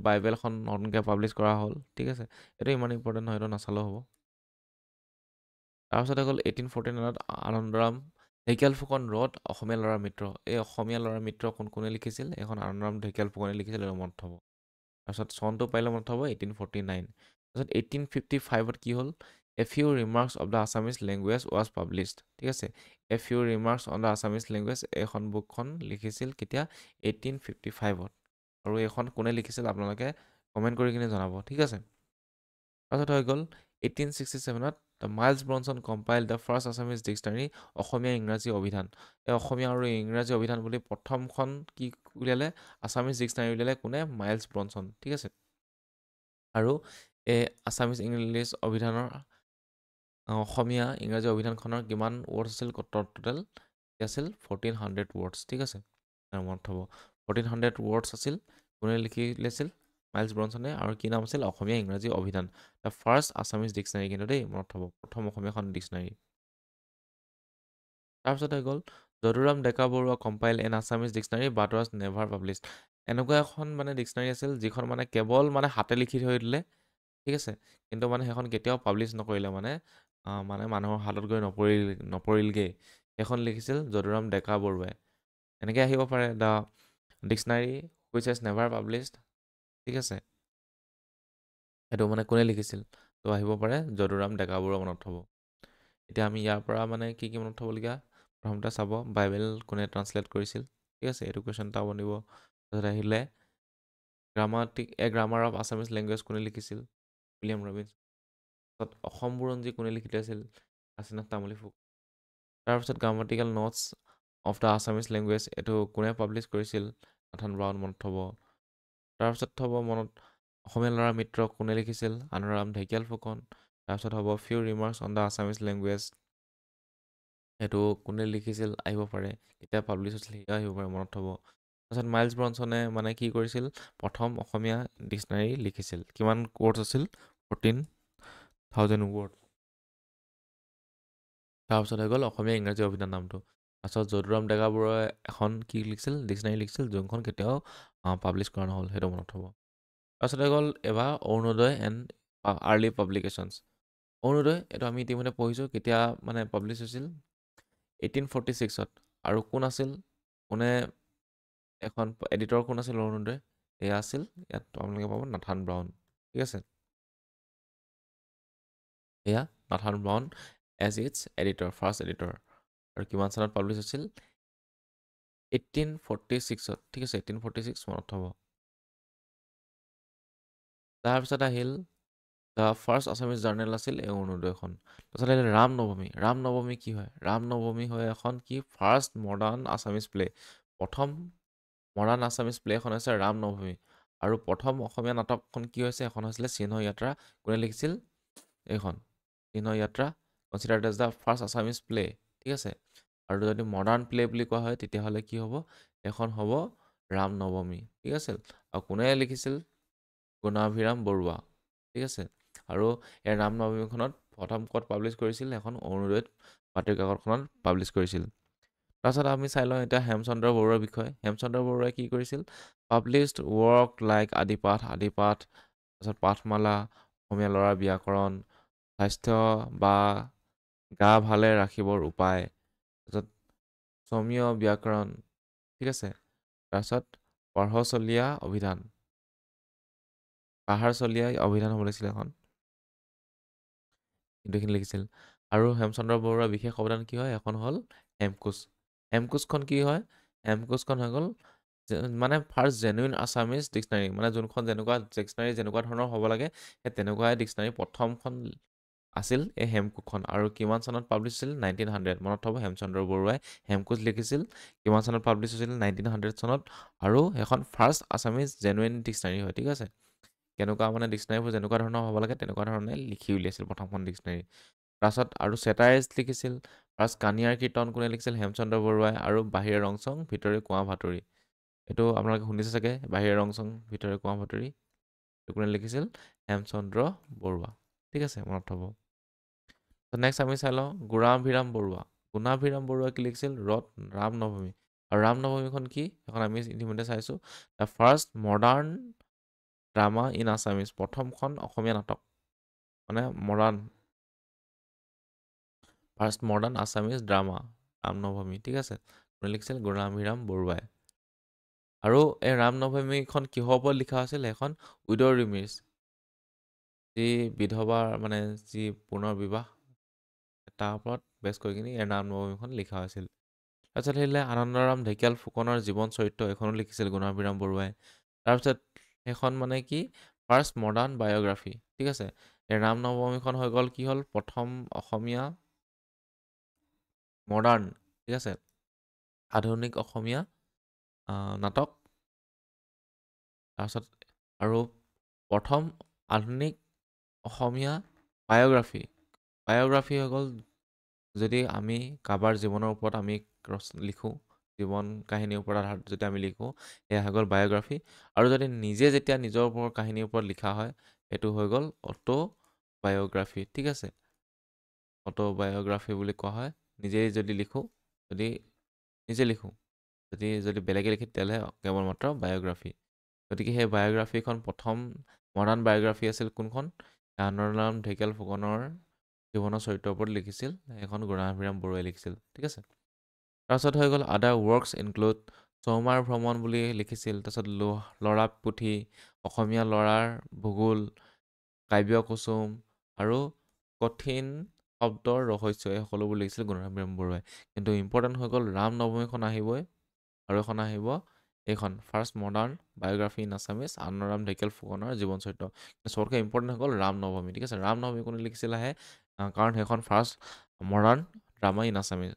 Speaker 1: বাইবেলখন নতুনকৈ পাব্লিছ কৰা হ'ল। ঠিক আছে, এইটো ইমান ইম্পৰ্টেণ্ট নহয়, এইটো নাচালেও হ'ব। তাৰপিছত হৈ গ'ল 1849ত আনন্দৰাম ঢেকীয়াল ফুকন ৰদ অসমীয়া ল'ৰাৰ মিত্ৰ। এই অসমীয়া ল'ৰাৰ মিত্ৰ কোনে লিখিছিল? এখন আনন্দৰাম ঢেকীয়াল ফুকনে লিখিছিল, এইটো মনত থ'ব। তাৰপিছত চনটো পাৰিলে মনত থ'ব 1849। তাৰপিছত 1855ত কি হ'ল? A few remarks of the Assamese language was published. ঠিক আছে, a few remarks on the Assamese language এইখন বুকখন লিখিছিল কেতিয়া? 1855ত। আৰু এইখন কোনে লিখিছিল আপোনালোকে কমেণ্ট কৰি কিনে জনাব। ঠিক আছে, তাৰপিছত হৈ গ'ল 1867ত the Miles Bronson compile the first Assamese dictionary Asomiya ইংৰাজী অভিধান। এই অসমীয়া আৰু ইংৰাজী অভিধান বুলি প্ৰথমখন কি উলিয়ালে? আছামিজ ডিক্সনাৰী উলিয়ালে কোনে? Miles Bronson. ঠিক আছে, আৰু এই আছামিজ ইংলিছ অভিধানৰ অসমীয়া ইংৰাজী অভিধানখনৰ কিমান ৱৰ্ডছ আছিল টোটেল? আছিল 1400 ৱৰ্ডছ। ঠিক আছে, মনত থ'ব 1400 ৱৰ্ডছ আছিল। কোনে লিখি উলিয়াইছিল? মাইলছ ব্ৰনছনে। আৰু কি নাম আছিল? অসমীয়া ইংৰাজী অভিধান, দ্য ফাৰ্ষ্ট আছামিজ ডিক্সনাৰী। কিন্তু দেই মনত থ'ব, প্ৰথম অসমীয়াখন ডিক্সনাৰী। তাৰপিছত হৈ গ'ল Jaduram Deka Barua compile an Assamese dictionary but was never published. এনেকুৱা এখন মানে ডিক্সনাৰী আছিল যিখন মানে কেৱল মানে হাতে লিখি থৈ দিলে। ঠিক আছে, কিন্তু মানে সেইখন কেতিয়াও পাব্লিছ নকৰিলে, মানে মানুহৰ হাতত গৈ নপৰিলগৈ। সেইখন লিখিছিল যদুৰাম ডেকা বৰুৱাই। এনেকৈ আহিব পাৰে the dictionary which has never published. ঠিক আছে, সেইটো মানে কোনে লিখিছিল? তো আহিব পাৰে যদুৰাম ডেকা বৰুৱা, মনত থ'ব। এতিয়া আমি ইয়াৰ পৰা মানে কি কি মনত থ'বলগীয়া? প্ৰথমতে চাব বাইবেল কোনে ট্ৰান্সলেট কৰিছিল। ঠিক আছে, এইটো কুৱেশ্যন এটা বনিব। তাৰপিছত আহিলে গ্ৰামাৰ অফ আছামিজ লেংগুৱেজ কোনে লিখিছিল? উইলিয়াম ৰবিনছ। তাৰপিছত অসম বুৰঞ্জী কোনে লিখি থৈছিল? কাশীনাথ তামুলী ফুকন। তাৰপিছত grammatical notes of the Assamese language, এইটো কোনে পাব্লিছ কৰিছিল? নাথান ব্ৰাউন, মনত থ'ব। তাৰপিছত থ'ব মনত অসমীয়া ল'ৰাৰ মিত্ৰ কোনে লিখিছিল? আনন্দৰাম ঢেকীয়াল ফুকন। তাৰপিছত হ'ব few remarks on the Assamese language, সেইটো কোনে লিখিছিল? আহিব পাৰে, কেতিয়া পাব্লিছ হৈছিল সেয়া আহিব পাৰে, মনত থ'ব। তাৰপিছত মাইলছ ব্ৰনছনে মানে কি কৰিছিল? প্ৰথম অসমীয়া ডিক্সনাৰী লিখিছিল। কিমান ৱৰ্ডছ আছিল? 14,000 ৱৰ্ড। তাৰপিছত হৈ গ'ল অসমীয়া ইংৰাজী অভিধান নামটো। তাৰপিছত যদুৰাম ডেকা বৰুৱাই এখন কি লিখিছিল? ডিক্সনাৰী লিখিছিল, যোনখন কেতিয়াও পাব্লিছ কৰা নহ'ল, সেইটো মনত থ'ব। তাৰপিছত হৈ গ'ল এবাৰ অৰুণোদয় এণ্ড আৰ্লি পাব্লিকেশ্যনছ। অৰুণোদয় এইটো আমি ইতিমধ্যে পঢ়িছোঁ, কেতিয়া মানে পাব্লিছ হৈছিল? 1846ত। আৰু কোন আছিল? কোনে এখন এডিটৰ কোন আছিল অৰুণোদয়? এয়া আছিল, ইয়াত আপোনালোকে পাব নাথান ব্ৰাউন। ঠিক আছে, এয়া Nathan Brown as its editor, first editor. আৰু কিমান চনত পাব্লিছ হৈছিল? 1846ত। ঠিক আছে, 1846 মনত থ'ব। তাৰপিছত আহিল দ্য ফাৰ্ষ্ট আছামিজ জাৰ্নেল আছিল এই অৰুণোদয়খন। তাৰপিছত আহিলে ৰাম নৱমী। ৰাম নৱমী কি হয়? ৰাম নৱমী হয় এখন কি? First modern Assamese play. প্ৰথম মডাৰ্ণ আছামিজ প্লে এখন হৈছে ৰাম নৱমী। আৰু প্ৰথম অসমীয়া নাটকখন কি হৈছে? এখন হৈছিলে চিহ্ন যাত্ৰা। কোনে লিখিছিল? এইখন Chihna Yatra, considered as the first Assamese play. ঠিক আছে, আৰু যদি মডাৰ্ণ প্লে বুলি কোৱা হয় তেতিয়াহ'লে কি হ'ব? এখন হ'ব ৰাম নৱমী। ঠিক আছে, আৰু কোনে লিখিছিল? গুণাভিৰাম বৰুৱা। ঠিক আছে, আৰু এই ৰাম নৱমীখনত প্ৰথম ক'ত পাব্লিছ কৰিছিল? এখন অৰুণোদয়ত বাতৰি কাকতখনত পাব্লিছ কৰিছিল। তাৰপিছত আমি চাই লওঁ এতিয়া হেমচন্দ্ৰ বৰুৱাৰ বিষয়ে। হেমচন্দ্ৰ বৰুৱাই কি কৰিছিল? পাব্লিছড ৱৰ্ক লাইক আদিপাঠ, তাৰপিছত পাঠমালা, অসমীয়া ল'ৰাৰ ব্যাকৰণ, স্বাস্থ্য বা গা ভালে ৰাখিবৰ উপায়, তাৰপিছত সমীয় ব্যাকৰণ। ঠিক আছে, তাৰপিছত পাহাৰচলীয়া অভিধান হ'ব লাগিছিল এখন, কিন্তু এইখিনি লিখিছিল। আৰু হেমচন্দ্ৰ বৰুৱাৰ বিশেষ অৱদান কি হয়? এখন হ'ল হেমকোচ। হেমকোচখন কি হয়? হেমকোচখন হৈ গ'ল মানে ফাৰ্ষ্ট জেনুইন আছামিজ ডিক্সনাৰী, মানে যোনখন যেনেকুৱা ডিক্সনাৰী যেনেকুৱা ধৰণৰ হ'ব লাগে সেই তেনেকুৱাই ডিক্সনাৰী প্ৰথমখন আছিল এই হেমকোচখন। আৰু কিমান চনত পাব্লিছ হৈছিল? 1900। মনত থ'ব, হেমচন্দ্ৰ বৰুৱাই হেমকোচ লিখিছিল। কিমান চনত পাব্লিছ হৈছিল? 1900 চনত। আৰু এখন ফাৰ্ষ্ট আছামিজ জেনুইন ডিক্সনাৰী হয়। ঠিক আছে, কেনেকুৱা মানে ডিক্সনাৰীবোৰ যেনেকুৱা ধৰণৰ হ'ব লাগে তেনেকুৱা ধৰণে লিখি উলিয়াইছিল প্ৰথমখন ডিক্সনাৰী। তাৰপাছত আৰু ছেটাইজ লিখিছিল, ফাৰ্ষ্ট কানিয়াৰ কীৰ্তন কোনে লিখিছিল? হেমচন্দ্ৰ বৰুৱাই। আৰু বাহিৰে ৰংচং ভিতৰে কুঁৱা ভাতৰি, এইটো আপোনালোকে শুনিছে চাগে, বাহিৰে ৰংচং ভিতৰে কুঁৱা ভাতৰি, এইটো কোনে লিখিছিল? হেমচন্দ্ৰ বৰুৱা। ঠিক আছে, মনত থ'ব। নেক্সট আমি চাই লওঁ গুণাভিৰাম বৰুৱা। গুণাভিৰাম বৰুৱা কি লিখিছিল? ৰাম নৱমী। আৰু ৰাম নৱমীখন কি? এখন আমি ইতিমধ্যে চাইছোঁ, the first modern drama in Assamese, প্ৰথমখন অসমীয়া নাটক, মানে first modern Assamese drama, Ram নৱমী। ঠিক আছে, কোনে লিখিছিল? গুণাভিৰাম বৰুৱাই। আৰু এই ৰাম নৱমীখন কিহৰ ওপৰত লিখা হৈছিল? এখন উইডৰ ৰিমিজ, যি বিধৱা, মানে যি পুনৰ বিবাহ, তাৰ ওপৰত বেছ কৰি কিনি এই ৰাম নৱমীখন লিখা হৈছিল। তাৰপিছত আহিলে আনন্দৰাম ঢেকীয়াল ফুকনৰ জীৱন চৰিত্ৰ, এইখনো লিখিছিল গুণাভিৰাম বৰুৱাই। তাৰপিছত সেইখন মানে কি? First modern biography. ঠিক আছে, এই ৰাম নৱমীখন হৈ গ'ল কি হ'ল? প্ৰথম অসমীয়া মডাৰ্ণ, ঠিক আছে, আধুনিক অসমীয়া নাটক। তাৰপিছত আৰু প্ৰথম আধুনিক অসমীয়া বায়'গ্ৰাফী। বায়'গ্ৰাফী হৈ গ'ল যদি আমি কাৰোবাৰ জীৱনৰ ওপৰত আমি লিখোঁ, জীৱন কাহিনীৰ ওপৰত আধাৰত যদি আমি লিখোঁ, সেয়া হৈ গ'ল বায়'গ্ৰাফী। আৰু যদি নিজে যেতিয়া নিজৰ ওপৰত কাহিনীৰ ওপৰত লিখা হয়, সেইটো হৈ গ'ল অটোবায়'গ্ৰাফী। ঠিক আছে, অটোবায়'গ্ৰাফী বুলি কোৱা হয়। নিজেই যদি লিখোঁ, যদি নিজে লিখোঁ, যদি বেলেগে লিখে তেতিয়াহ'লে কেৱল মাত্ৰ বায়'গ্ৰাফী। গতিকে সেই বায়'গ্ৰাফীখন প্ৰথম মডাৰ্ণ বায়'গ্ৰাফী আছিল কোনখন? আনন্দৰাম ঢেকীয়াল ফুকনৰ জীৱনৰ চৰিত্ৰৰ ওপৰত লিখিছিল, এখন গুণাভিৰাম বৰুৱাই লিখিছিল। ঠিক আছে, তাৰপিছত হৈ গ'ল আদাৰ ৱৰ্কছ ইনক্লুড, চৌমাৰ ভ্ৰমণ বুলি লিখিছিল। তাৰপিছত ল'ৰা পুথি, অসমীয়া ল'ৰাৰ ভূগোল, কাব্য কুসুম আৰু কঠিন শব্দৰ ৰহস্য, এই সকলোবোৰ লিখিছিল গুণাভিৰাম বৰুৱাই। কিন্তু ইম্পৰ্টেণ্ট হৈ গ'ল ৰাম নৱমীখন আহিবই, আৰু এখন আহিব এইখন first modern biography in Assamese, Anandaram Dhekial ফুকনৰ জীৱন চৰিত্ৰ। চবতকৈ ইম্পৰ্টেণ্ট হৈ গ'ল ৰাম নৱমী। ঠিক আছে, ৰাম নৱমী কোনে লিখিছিল আহে, কাৰণ সেইখন first modern drama in Assamese.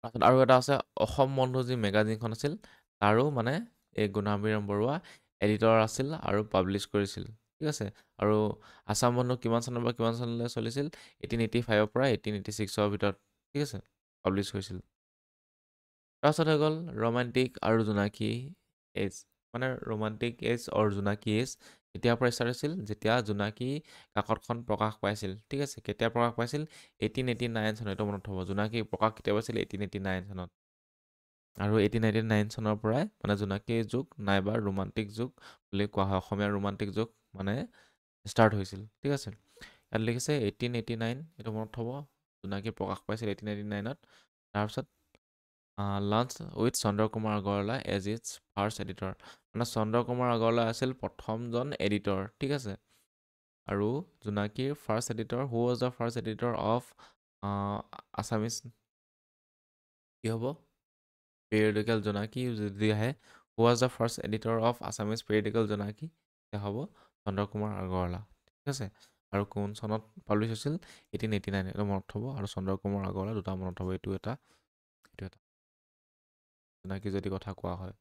Speaker 1: তাৰপিছত আৰু এটা আছে অসম বন্ধু, যি মেগাজিনখন আছিল, তাৰো মানে এই গুণাভিৰাম বৰুৱা এডিটৰ আছিল আৰু পাব্লিছ কৰিছিল। ঠিক আছে, আৰু আছাম বন্ধু কিমান চনৰ পৰা কিমান চনলৈ চলিছিল? 1885 পৰা 1886 ভিতৰত, ঠিক আছে, পাব্লিছ হৈছিল। তাৰপিছত হৈ গ'ল ৰোমাণ্টিক আৰু জোনাকী এজ, মানে ৰোমাণ্টিক এজ অৰ জোনাকী এজ কেতিয়াৰ পৰা ষ্টাৰ্ট হৈছিল? যেতিয়া জোনাকী কাকতখন প্ৰকাশ পাইছিল। ঠিক আছে, কেতিয়া প্ৰকাশ পাইছিল? 1889 চনত, এইটো মনত থ'ব। জোনাকী প্ৰকাশ কেতিয়া পাইছিল? 1889 চনত। আৰু 1889 চনৰ পৰাই মানে জোনাকী যুগ নাইবা ৰোমাণ্টিক যুগ বুলি কোৱা হয়, অসমীয়া ৰোমাণ্টিক যুগ মানে ষ্টাৰ্ট হৈছিল। ঠিক আছে, ইয়াত লিখিছে 1889, এইটো মনত থ'ব। জোনাকী প্ৰকাশ পাইছিল 1889ত। তাৰপিছত launch with Chandra Kumar Agarwala as its first editor, মানে চন্দ্ৰ কুমাৰ আগৰৱালা আছিল প্ৰথমজন এডিটৰ। ঠিক আছে, আৰু জোনাকীৰ first editor, who was the first editor of Assamese, কি হ'ব? পিৰিয়ডিকেল জোনাকী যদি আহে, who was the first editor of Assamese periodical Jonaki, সেয়া হ'ব চন্দ্ৰ কুমাৰ আগৰৱালা। ঠিক আছে, আৰু কোন চনত পাব্লিছ হৈছিল? 1889, এইটো মনত থ'ব। আৰু চন্দ্ৰ কুমাৰ আগৰৱালা দুটা মনত থ'ব, এইটো এটা জোনাকী যদি কথা কোৱা হয়।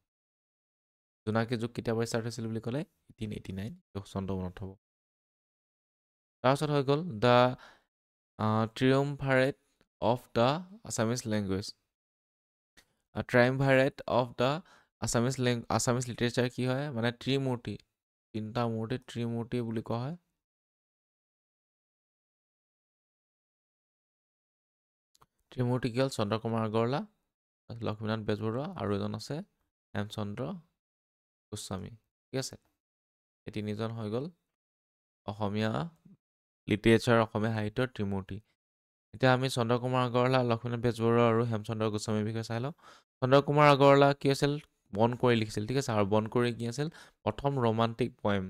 Speaker 1: জোনাকী যুগ কেতিয়াবা ষ্টাৰ্ট হৈছিল বুলি ক'লে? 1889, চন্দ্ৰ মনত থ'ব। তাৰপিছত হৈ গ'ল the triumvirate of the Assamese language. Triumvirate of the Assamese literature কি হয়? মানে ত্ৰিমূৰ্তি, তিনিটা মূৰ্তি, ত্ৰিমূৰ্তি বুলি কোৱা হয়। ত্ৰিমূৰ্তি কি হ'ল? চন্দ্ৰ কুমাৰ আগৰৱালা, লক্ষ্মীনাথ বেজবৰুৱা, আৰু এজন আছে হেমচন্দ্ৰ গোস্বামী। ঠিক আছে, এই তিনিজন হৈ গ'ল অসমীয়া লিটাৰেচাৰ, অসমীয়া সাহিত্যৰ ত্ৰিমূৰ্তি। এতিয়া আমি চন্দ্ৰ কুমাৰ আগৰৱালা, লক্ষ্মীনাথ বেজবৰুৱা আৰু হেমচন্দ্ৰ গোস্বামীৰ বিষয়ে চাই লওঁ। চন্দ্ৰ কুমাৰ আগৰৱালা কি আছিল? বন কৰি লিখিছিল। ঠিক আছে, আৰু বন কৰি কি আছিল? প্ৰথম ৰোমাণ্টিক পয়েম,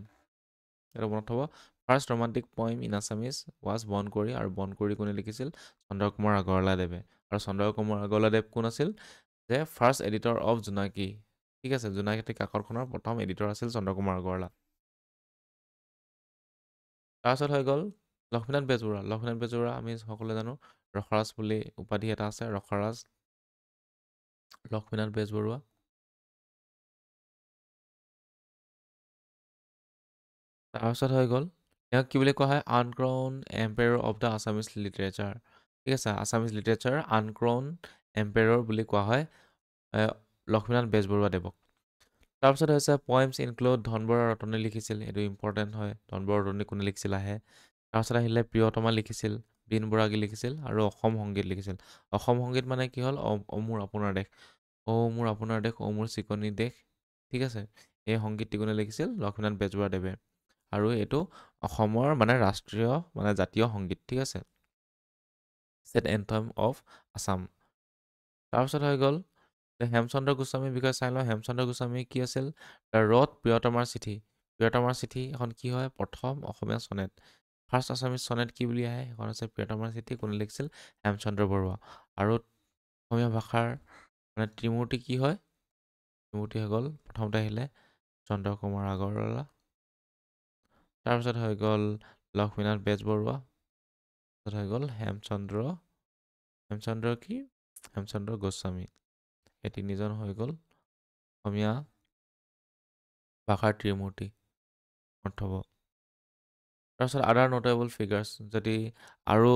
Speaker 1: এইটো মনত থ'ব। First romantic poem in Assamese was বন কৰি, আৰু বন কৰি কোনে লিখিছিল? চন্দ্ৰ কুমাৰ আগৰৱালা দেৱে। আৰু চন্দ্ৰ কুমাৰ আগৰৱালা দেৱ কোন আছিল? যে ফাৰ্ষ্ট এডিটৰ অফ জোনাকী। ঠিক আছে, জোনাকী কাকতখনৰ প্ৰথম এডিটৰ আছিল চন্দ্ৰ কুমাৰ আগৰৱালা। তাৰপিছত হৈ গ'ল লক্ষ্মীনাথ বেজবৰুৱা। লক্ষ্মীনাথ বেজবৰুৱা আমি সকলোৱে জানো, ৰসৰাজ বুলি উপাধি এটা আছে, ৰসৰাজ লক্ষ্মীনাথ বেজবৰুৱা। তাৰপিছত হৈ গ'ল, ইয়াক কি বুলি কোৱা হয়? Uncrowned emperor of the Assamese literature. ঠিক আছে, আছামিজ লিটাৰেচাৰ আনক্ৰাউন এম্পেৰৰ বুলি কোৱা হয় লক্ষ্মীনাথ বেজবৰুৱাদেৱক। তাৰপিছত হৈছে পয়েমছ ইনক্লুড ধনবৰ ৰতনে লিখিছিল, এইটো ইম্পৰ্টেণ্ট হয়, ধনবৰ ৰতনে কোনে লিখিছিল আহে। তাৰপিছত আহিলে প্ৰিয়তমা লিখিছিল, বীন বৰাগী লিখিছিল আৰু অসম সংগীত লিখিছিল। অসম সংগীত মানে কি হ'ল, অ মোৰ আপোনাৰ দেশ, অ মোৰ আপোনাৰ দেশ, অ মোৰ চিকনি দেশ, ঠিক আছে, এই সংগীতটি কোনে লিখিছিল, লক্ষ্মীনাথ বেজবৰুৱাদেৱে। আৰু এইটো অসমৰ মানে ৰাষ্ট্ৰীয় মানে জাতীয় সংগীত, ঠিক আছে, ষ্টেট এন্থেম অফ আছাম। তাৰপিছত হৈ গ'ল হেমচন্দ্ৰ গোস্বামীৰ বিষয়ে চাই লওঁ। হেমচন্দ্ৰ গোস্বামী কি আছিল, দ্য ৰথ প্ৰিয়তমাৰ চিঠি। প্ৰিয়তমাৰ চিঠি এখন কি হয়, প্ৰথম অসমীয়া চনেট, ফাৰ্ষ্ট আছামিজ চনেট কি বুলি আহে, সেইখন হৈছে প্ৰিয়তমাৰ চিঠি, কোনে লিখিছিল, হেমচন্দ্ৰ বৰুৱা। আৰু অসমীয়া ভাষাৰ মানে ত্ৰিমূৰ্তি কি হয়, ত্ৰিমূৰ্তি হৈ গ'ল, প্ৰথমতে আহিলে চন্দ্ৰ কুমাৰ আগৰৱালা, তাৰপিছত হৈ গ'ল লক্ষ্মীনাথ বেজবৰুৱা, তাৰপিছত হৈ গ'ল হেমচন্দ্ৰ কি, হেমচন্দ্ৰ গোস্বামী। এই তিনিজন হৈ গ'ল অসমীয়া ভাষাৰ ত্ৰিমূৰ্তি অৰ্থৱ। তাৰপিছত আদাৰ নোটেবল ফিগাৰ্ছ, যদি আৰু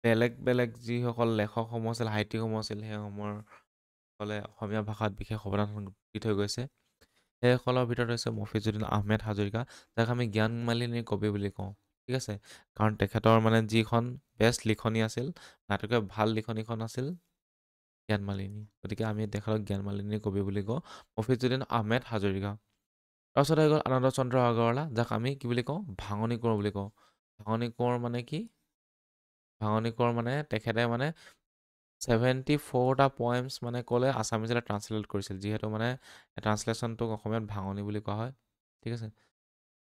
Speaker 1: বেলেগ বেলেগ যিসকল লেখকসমূহ আছিল, সাহিত্যিকসমূহ আছিল, সেইসমূহসকলে অসমীয়া ভাষাত বিশেষ অৱদান দি থৈ গৈছে। সেইসকলৰ ভিতৰত হৈছে মফিজুদ্দিন আহমেদ হাজৰিকা, যাক আমি জ্ঞান মালিনীৰ কবি বুলি কওঁ, ঠিক আছে, কাৰণ তেখেতৰ মানে যিখন বেষ্ট লিখনি আছিল, তাতকৈ ভাল লিখনিখন আছিল জ্ঞান মালিনী, গতিকে আমি তেখেতক জ্ঞান মালিনীৰ কবি বুলি কওঁ, মফিজুদ্দিন আহমেদ হাজৰিকা। তাৰপিছত হৈ গ'ল আনন্দ চন্দ্ৰ আগৰৱালা, যাক আমি কি বুলি কওঁ, ভাঙনি কোঁৱৰ বুলি কওঁ। ভাঙনি কোঁৱৰ মানে কি, ভাঙনি কোঁৱৰ মানে তেখেতে মানে 74টা পয়েমছ মানে ক'লে আছামিজলৈ ট্ৰান্সলেট কৰিছিল, যিহেতু মানে ট্ৰান্সলেশ্যনটোক অসমীয়াত ভাঙনি বুলি কোৱা হয়, ঠিক আছে,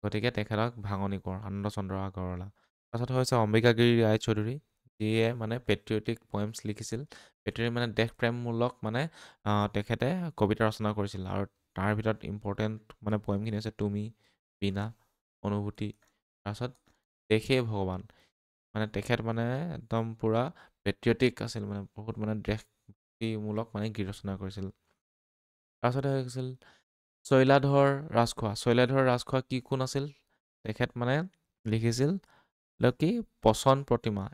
Speaker 1: গতিকে তেখেতক ভাঙনি কোঁৱৰ, আনন্দ চন্দ্ৰ আগৰৱালা। তাৰপিছত হৈছে অম্বিকাগিৰি ৰায়চৌধুৰী, যিয়ে মানে পেট্ৰিয়টিক পয়েমছ লিখিছিল, পেট্ৰিয়টিক মানে দেশপ্ৰেমমূলক মানে তেখেতে কবিতা ৰচনা কৰিছিল, আৰু তাৰ ভিতৰত ইম্পৰ্টেণ্ট মানে পয়েমখিনি হৈছে তুমি, বীণা, অনুভূতি, তাৰপিছত দেশে ভগৱান। মানে তেখেত মানে একদম পূৰা পেট্ৰিয়টিক আছিল, মানে বহুত মানে দেশমূলক মানে গীত ৰচনা কৰিছিল। তাৰপিছতে হৈ গৈছিল শৈলাধৰ ৰাজখোৱা। শৈলাধৰ ৰাজখোৱা কি কোন আছিল, তেখেত মানে লিখিছিল কি পচন প্ৰতিমা,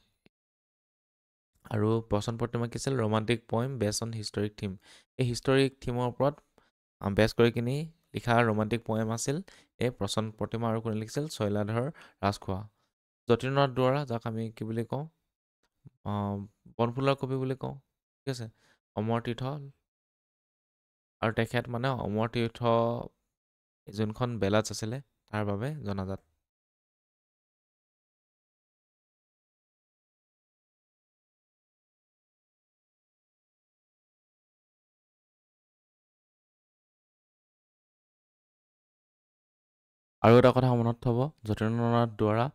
Speaker 1: আৰু পচন প্ৰতিমা কি আছিল, ৰোমান্টিক পয়েম বেছ অন হিষ্টৰিক থিম। এই হিষ্টৰিক থিমৰ ওপৰত বেছ কৰি কিনি লিখা ৰোমান্টিক পয়েম আছিল এই পচন প্ৰতিমা, আৰু কোনে লিখিছিল, শৈলাধৰ ৰাজখোৱা। যতীন্দ্ৰনাথ দুৱৰা, যাক আমি কি বুলি কওঁ, বনফুলৰ কবি বুলি কওঁ, ঠিক আছে, অমৰ তীৰ্থ, আৰু তেখেত মানে অমৰ তীৰ্থ যোনখন বেলাজ আছিলে তাৰ বাবে জনাজাত। আৰু এটা কথা মনত থ'ব, যতীন্দ্ৰনাথ দুৱৰা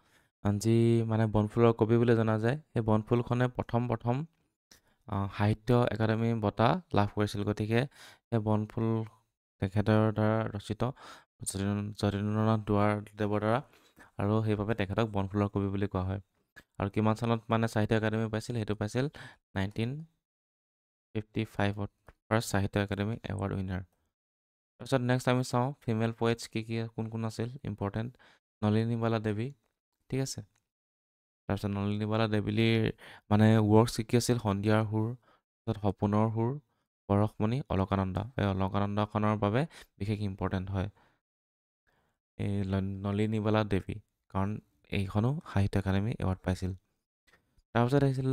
Speaker 1: যি মানে বনফুলৰ কবি বুলি জনা যায়, সেই বনফুলখনে প্ৰথম সাহিত্য একাডেমি বঁটা লাভ কৰিছিল, গতিকে সেই বনফুল তেখেতৰ দ্বাৰা ৰচিত যতীন্দ্ৰনাথ দেৱৰ দ্বাৰা, আৰু সেইবাবে তেখেতক বনফুলৰ কবি বুলি কোৱা হয়। আৰু কিমান চনত মানে সাহিত্য একাডেমি পাইছিল, সেইটো পাইছিল 1955ত, ফাৰ্ষ্ট সাহিত্য একাডেমি এৱাৰ্ড উইনাৰ। তাৰপিছত নেক্সট আমি চাওঁ ফিমেল পয়েটছ কি কোন কোন আছিল ইম্পৰ্টেণ্ট, নলিনীবালা দেৱী, ঠিক আছে, তাৰপিছত নলিনীবালা দেৱীৰ মানে ৱৰ্কছ কি আছিল, সন্ধিয়াৰ সুৰ, তাৰপিছত সপোনৰ সুৰ, পৰশমণি, অলকানন্দা। এই অলকানন্দাখনৰ বাবে বিশেষ ইম্পৰ্টেণ্ট হয় এই নলিনীবালা দেৱী, কাৰণ এইখনো সাহিত্য একাডেমি এৱাৰ্ড পাইছিল। তাৰপিছত আহিছিল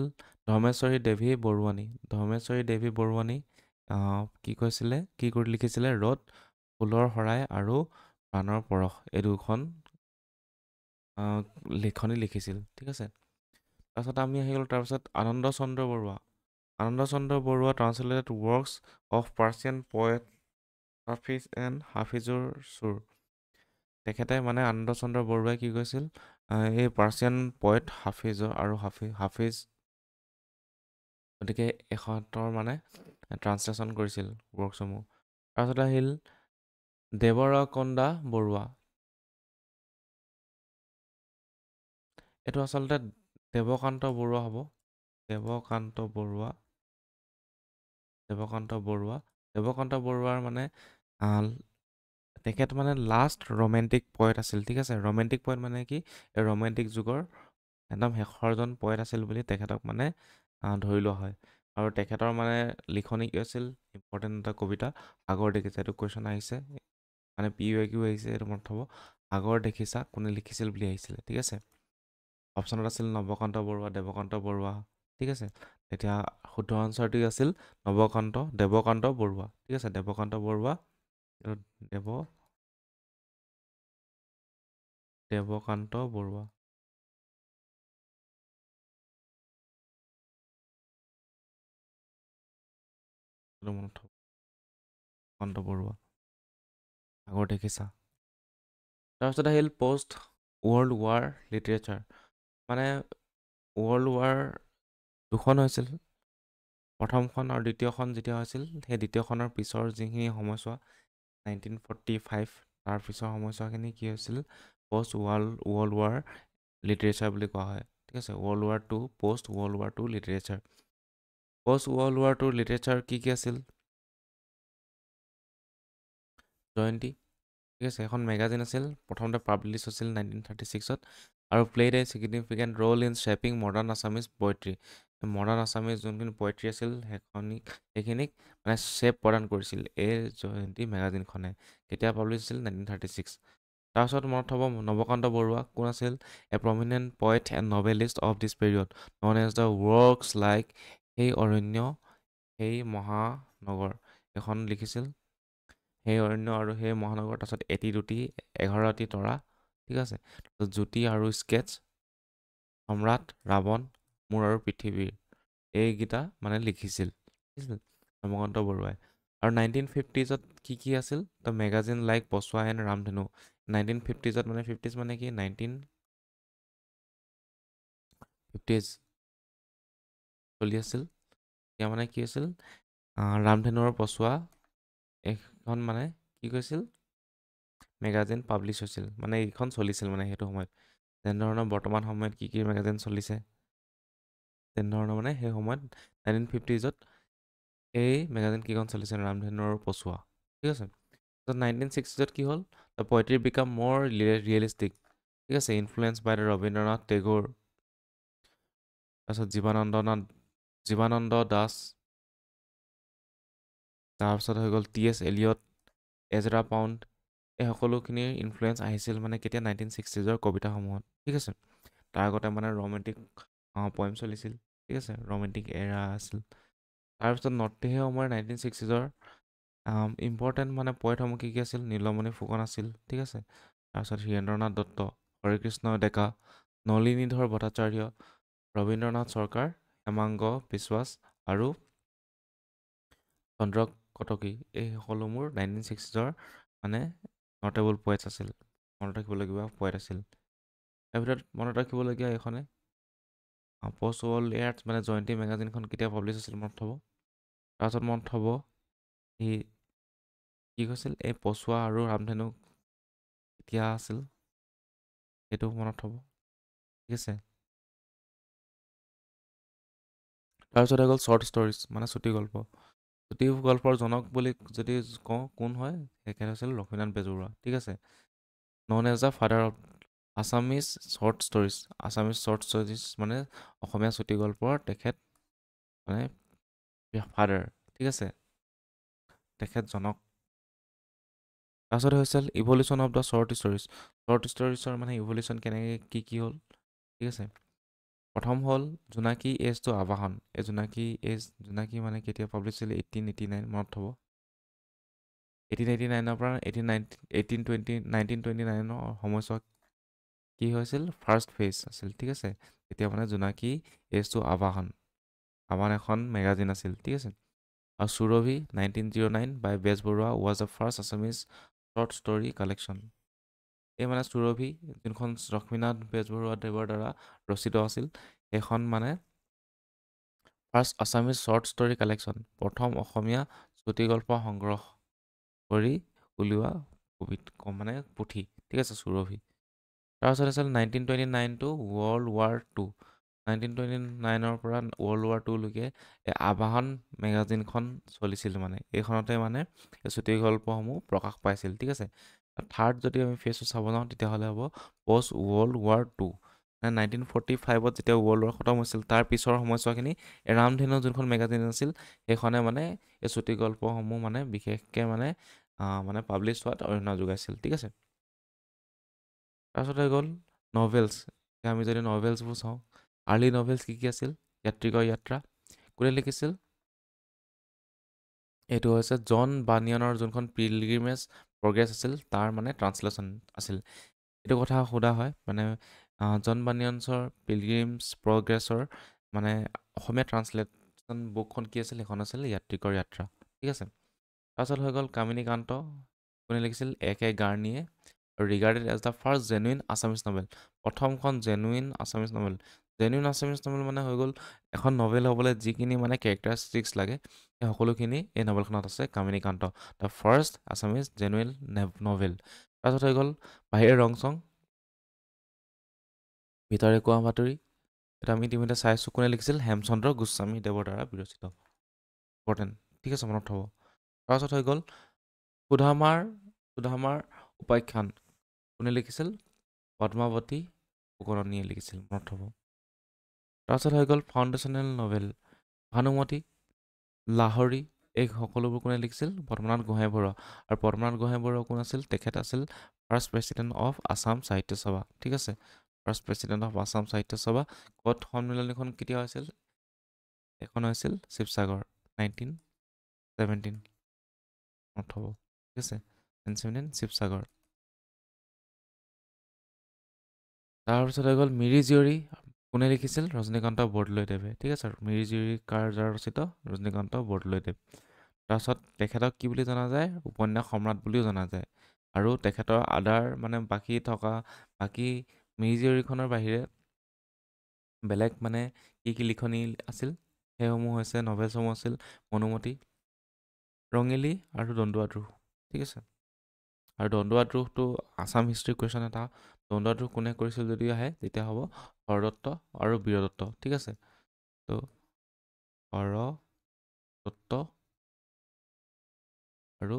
Speaker 1: ধৰ্মেশ্বৰী দেৱী বৰুৱানী। ধৰ্মেশ্বৰী দেৱী বৰুৱানী কি কৈছিলে, কি কৰি লিখিছিলে, ৰ'দ, ফুলৰ শৰাই আৰু প্ৰাণৰ পৰশ, এই দুখন লিখনি লিখিছিল, ঠিক আছে। তাৰপিছত আমি আহি গ'লোঁ তাৰপিছত Ananda Chandra Barua. Ananda Chandra Barua translated works of Persian poet Hafiz and হাফিজুৰ চুৰ। তেখেতে মানে আনন্দ চন্দ্ৰ বৰুৱাই কি কৈছিল, এই পাৰ্চিয়ান পয়েট হাফিজৰ আৰু হাফিজ, গতিকে এখতৰ মানে ট্ৰান্সলেশ্যন কৰিছিল ৱৰ্কছসমূহ। তাৰপিছত আহিল দেৱৰকন্দা বৰুৱা। এইটো আচলতে দেৱকান্ত বৰুৱা হ'ব, দেৱকান্ত বৰুৱা। দেৱকান্ত বৰুৱাৰ মানে তেখেত মানে লাষ্ট ৰোমেণ্টিক পয়েট আছিল, ঠিক আছে। ৰোমেণ্টিক পয়েট মানে কি, এই ৰোমেণ্টিক যুগৰ একদম শেষৰজন পয়েট আছিল বুলি তেখেতক মানে ধৰি লোৱা হয়। আৰু তেখেতৰ মানে লিখনি কি আছিল ইম্পৰ্টেণ্ট এটা কবিতা আগৰ দেখিছা, এইটো কুৱেশ্যন আহিছে মানে PYQ আহিছে, এইটো মনত থ'ব। আগৰ দেখিছা কোনে লিখিছিল বুলি আহিছিলে, ঠিক আছে। অপশ্যনত আছিল নৱকান্ত বৰুৱা, দেৱকান্ত বৰুৱা, ঠিক আছে। এতিয়া শুদ্ধ আনচাৰটো আছিল দেৱকান্ত বৰুৱা, ঠিক আছে। দেৱকান্ত বৰুৱা, দেৱকান্ত বৰুৱা। মনত থ'ব, দেৱকান্ত বৰুৱা, আগৰ দেখিছা। তাৰপিছত আহিল পষ্ট ৱৰ্ল্ড ৱাৰ লিটাৰেচাৰ, মানে ৱৰ্ল্ড ৱাৰ দুখন হৈছিল, প্ৰথমখন আৰু দ্বিতীয়খন যেতিয়া হৈছিল সেই দ্বিতীয়খনৰ পিছৰ যিখিনি সময়ছোৱা 1945, তাৰপিছৰ সময়ছোৱাখিনি কি হৈছিল ৱৰ্ল্ড ৱাৰ লিটাৰেচাৰ বুলি কোৱা হয়, ঠিক আছে। World war two, post world war two literature. Post world war two literature কি আছিল? জয়ন্তী, ঠিক আছে। এখন মেগাজিন আছিল, প্ৰথমতে পাব্লিছ হৈছিল 1936ত আৰু played a significant role in shaping modern Assamese poetry. Modern Assamese যোনখিনি পয়েট্ৰি আছিল সেইখিনিক মানে শ্বেপ প্ৰদান কৰিছিল এই জয়ন্তী মেগাজিনখনে। কেতিয়া পাব্লিছ হৈছিল? 1936। তাৰপিছত মনত থ'ব নৱকান্ত বৰুৱা কোন আছিল? A prominent poet and novelist of this period known as the works like সেই অৰণ্য সেই মহানগৰ, এখন লিখিছিল। সেই অৰণ্য আৰু সেই মহানগৰ, তাৰপিছত এটি দুটি 11টি তৰা, ঠিক আছে। তাৰপিছত জ্যোতি আৰু স্কেটছ, সম্ৰাট, ৰাৱণ, মোৰ আৰু পৃথিৱীৰ, এইকেইটা মানে লিখিছিল, ঠিক আছে, নৱকান্ত বৰুৱাই। আৰু 1950ত কি আছিল? দ্য মেগাজিন লাইক পছোৱা এণ্ড ৰামধেনু। 1950ত মানে 50s মানে কি 1950s চলি আছিল। এতিয়া মানে কি আছিল? ৰামধেনু আৰু পছোৱা এইখন মানে কি কৈছিল মেগাজিন পাব্লিছ হৈছিল, মানে এইখন চলিছিল মানে সেইটো সময়ত। তেনেধৰণৰ বৰ্তমান সময়ত কি মেগাজিন চলিছে তেনেধৰণৰ মানে সেই সময়ত 1950ত এই মেগাজিন কেইখন চলিছিল, ৰামধেনু আৰু পছোৱা, ঠিক আছে। তাৰপিছত 1960ত কি হ'ল? দ্য পয়েট্ৰি বিকাম মোৰ ৰিয়েলিষ্টিক, ঠিক আছে, influence by the Rabindranath Tagore. তাৰপিছত জীৱানন্দ দাস, তাৰপিছত হৈ গ'ল TS এলিয়ট, এজৰা পাউণ্ড, এই সকলোখিনিৰ ইনফ্লুৱেঞ্চ আহিছিল মানে কেতিয়া? 1960ৰ কবিতাসমূহত, ঠিক আছে। তাৰ আগতে মানে ৰোমেণ্টিক পয়েম চলিছিল, ঠিক আছে, ৰোমেণ্টিক এৰা আছিল। তাৰপিছত সেই সময়ৰ 1960ৰ ইম্পৰ্টেণ্ট মানে পয়েটসমূহ কি আছিল? নীলমণি ফুকন আছিল, ঠিক আছে। তাৰপিছত হীৰেন্দ্ৰনাথ দত্ত, হৰিকৃষ্ণ ডেকা, নলিনীধৰ ভট্টাচাৰ্য, ৰবীন্দ্ৰনাথ চৰকাৰ, হেমাংগ বিশ্বাস আৰু চন্দ্ৰ কটকী, এই সকলোবোৰ 1960ৰ মানে নটেবল পয়েটছ আছিল, মনত ৰাখিবলগীয়া পয়েট আছিল। তাৰ ভিতৰত মনত ৰাখিবলগীয়া এইখনে পষ্ট ৱৰ্ল্ড এয়াৰ্ছ মানে জয়ন্তী মেগাজিনখন কেতিয়া পাব্লিছ হৈছিল মনত থ'ব। তাৰপিছত মনত থ'ব এই কি কৈছিল? এই পছোৱা আৰু ৰামধেনু কেতিয়া আছিল সেইটো মনত থ'ব, ঠিক আছে। তাৰপিছত হৈ গ'ল শ্বৰ্ট ষ্টৰিজ মানে চুটি গল্প। চুটি গল্পৰ জনক বুলি যদি কওঁ কোন হয়? তেখেত হৈছিল লক্ষ্মীনাথ বেজবৰুৱা, ঠিক আছে। Known as the father of Assamese short stories, Assamese short stories মানে অসমীয়া চুটি গল্পৰ তেখেত মানে ফাদাৰ, ঠিক আছে, তেখেত জনক। তাৰপিছত হৈছিল evolution of the short stories. Short ষ্টৰিজৰ মানে ইভলিউশ্যন কেনেকৈ কি হ'ল, ঠিক আছে। প্ৰথম হ'ল জোনাকী এজ টু আৱাহন। এই জোনাকী মানে কেতিয়া পাব্লিছ হৈছিল? 1889 মনত থ'ব। 1889ৰ পৰা 1929ৰ সময়ছোৱাত কি হৈছিল? ফাৰ্ষ্ট ফেজ আছিল, ঠিক আছে। তেতিয়া মানে জোনাকী এজ টু আৱাহন এখন মেগাজিন আছিল, ঠিক আছে। আৰু Surabhi 1909 by Bezbaruah was the first Assamese short story collection. এই মানে সুৰভি যোনখন লক্ষ্মীনাথ বেজবৰুৱাদেৱৰ দ্বাৰা ৰচিত আছিল, সেইখন মানে first Assamese short story collection, প্ৰথম অসমীয়া চুটি গল্প সংগ্ৰহ কৰি উলিওৱা মানে পুথি, ঠিক আছে, সুৰভি। তাৰপিছত আছিল 1929 টু ৱৰ্ল্ড ৱাৰ টু। 1929ৰ পৰা ৱৰ্ল্ড ৱাৰ টুলৈকে এই আৱাহন মেগাজিনখন চলিছিল, মানে এইখনতে মানে এই চুটি গল্পসমূহ প্ৰকাশ পাইছিল, ঠিক আছে। থাৰ্ড যদি আমি ফেজটো চাব যাওঁ তেতিয়াহ'লে হ'ব পষ্ট ৱৰ্ল্ড ৱাৰ টু। 1945ত যেতিয়া ৱৰ্ল্ড ৱাৰ খতম হৈছিল তাৰ পিছৰ সময়ছোৱাখিনি ৰামধেনু যোনখন মেগাজিন আছিল সেইখনে মানে এই চুটি গল্পসমূহ মানে বিশেষকৈ মানে পাব্লিছ হোৱাত অৰিহণা যোগাইছিল ঠিক আছে। তাৰপিছত হৈ গ'ল নভেলছ। আমি যদি নভেলছবোৰ চাওঁ আৰ্লি নভেলছ কি আছিল? যাত্ৰিকৰ যাত্ৰা কোনে লিখিছিল? এইটো হৈছে জন বানিয়নৰ যোনখন পিলগ্ৰিমেজ প্ৰগ্ৰেছ আছিল তাৰ মানে ট্ৰান্সলেশ্যন আছিল। এইটো কথা সোধা হয় মানে জন বানিয়নছৰ পিলগ্ৰিমছ প্ৰগ্ৰেছৰ মানে অসমীয়া ট্ৰান্সলেশ্যন বুকখন কি আছিল? সেইখন আছিল যাত্ৰিকৰ যাত্ৰা ঠিক আছে। তাৰপিছত হৈ গ'ল কামিনীকান্ত কোনে লিখিছিল? একে গাৰ্ণীয়ে regarded as the first genuine Assamese novel. প্ৰথমখন genuine Assamese novel. Genuine Assamese novel মানে হৈ গ'ল এখন নভেল হ'বলৈ যিখিনি মানে কেৰেক্টাৰিষ্টিক্স লাগে সেই সকলোখিনি এই নভেলখনত আছে। Kaminikanta the first Assamese genuine novel. তাৰপিছত হৈ গ'ল বাহিৰে ৰং চং ভিতৰে কোৱা বাতৰি। এটা আমি ইতিমধ্যে চাইছোঁ কোনে লিখিছিল? হেমচন্দ্ৰ গোস্বামী দেৱৰ দ্বাৰা বিৰচিত। ইম্পৰ্টেণ্ট ঠিক আছে, মনত থ'ব। তাৰপিছত হৈ গ'ল সুধামাৰ উপাখ্যান কোনে লিখিছিল? পদ্মাৱতী ফুকননীয়ে লিখিছিল, মনত থ'ব। তাৰপিছত হৈ গ'ল ফাউণ্ডেশ্যনেল নভেল ভানুমতী, লাহৰী, এই সকলোবোৰ কোনে লিখিছিল? পদ্মনাথ গোহাঁই বৰুৱা। আৰু পদ্মনাথ গোহাঁই বৰুৱা কোন আছিল? তেখেত আছিল ফাৰ্ষ্ট প্ৰেছিডেণ্ট অফ আছাম সাহিত্য সভা ঠিক আছে। ফাৰ্ষ্ট প্ৰেছিডেণ্ট অফ আছাম সাহিত্য সভা। ক'ত সন্মিলনীখন কেতিয়া হৈছিল? এখন হৈছিল শিৱসাগৰ 1917, মনত থ'ব ঠিক আছে। 1917 শিৱসাগৰ। তাৰপিছত হৈ গ'ল মিৰি জীয়ৰী কোনে লিখিছিল? ৰজনীকান্ত বৰদলৈদেৱে ঠিক আছে। মিৰি জীয়ৰী কাৰ দ্বাৰা ৰচিত? ৰজনীকান্ত বৰদলৈদেৱ। তাৰপিছত তেখেতক কি বুলি জনা যায়? উপন্যাস সম্ৰাট বুলিও জনা যায়। আৰু তেখেতৰ আদাৰ মানে বাকী মিৰি জীয়ৰীখনৰ বাহিৰে বেলেগ মানে কি লিখনি আছিল? সেইসমূহ হৈছে নভেলছসমূহ আছিল মনোমতী, ৰঙিলী আৰু দন্দুৱা দ্ৰোহ ঠিক আছে। আৰু দন্দুৱা দ্ৰোহটো আছাম হিষ্ট্ৰী কুৱেশ্যন এটা। দন্দুৱা দ্ৰোহ কোনে কৰিছিল যদি আহে তেতিয়া হ'ব হৰদত্ত আৰু বীৰদত্ত ঠিক আছে। তো হৰদত্ত আৰু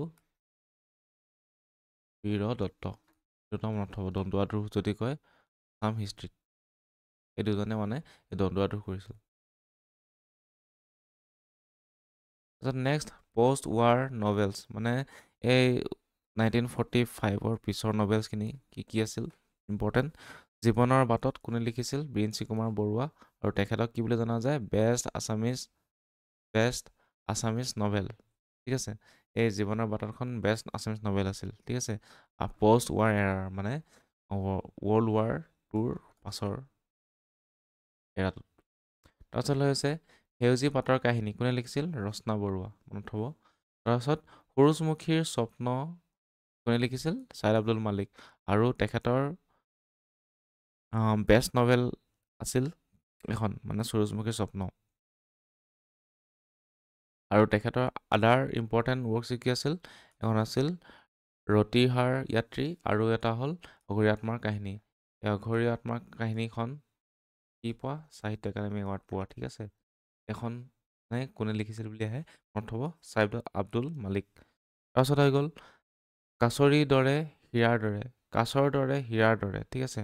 Speaker 1: বীৰদত্ত দুটা মনত হ'ব। দন্দুৱা দ্ৰোহ যদি কয় আছাম হিষ্ট্ৰীত এই দুজনে মানে এই দন্দুৱা দ্ৰোহ কৰিছিল। তাৰপিছত নেক্সট পষ্ট ৱাৰ নভেলছ মানে এই 1945ৰ পিছৰ নভেলছখিনি কি আছিল? ইম্পৰ্টেণ্ট। জীৱনৰ বাটত কোনে লিখিছিল? বিৰিঞ্চি কুমাৰ বৰুৱা। আৰু তেখেতক কি বুলি জনা যায়? বেষ্ট আছামিজ নভেল ঠিক আছে। এই জীৱনৰ বাটতখন বেষ্ট আছামিজ নভেল আছিল ঠিক আছে। পষ্ট ৱাৰ এৰাৰ মানে ৱৰ্ল্ড ৱাৰ টুৰ পাছৰ এৰাটোত। তাৰপিছত হৈছে সেউজী পাতৰ কাহিনী কোনে লিখিছিল? ৰচনা বৰুৱা, মনত থ'ব। তাৰপিছত সূৰুযমুখীৰ স্বপ্ন কোনে লিখিছিল? ছাইদ আব্দুল মালিক। আৰু তেখেতৰ বেষ্ট নভেল আছিল এখন মানে সূৰুযমুখীৰ স্বপ্ন। আৰু তেখেতৰ আদাৰ ইম্পৰ্টেণ্ট ৱৰ্কছ কি আছিল? এখন আছিল ৰতিহাৰ যাত্ৰী আৰু এটা হ'ল অঘৰী আত্মাৰ কাহিনী। এই অঘৰী আত্মাৰ কাহিনীখন কি পোৱা? সাহিত্য একাডেমি এৱাৰ্ড পোৱা ঠিক আছে। এখন কোনে লিখিছিল বুলি আহে মনত থ'ব ছাইদ আব্দুল মালিক। তাৰপিছত হৈ গ'ল কাছৰ দৰে হীৰাৰ দৰে ঠিক আছে।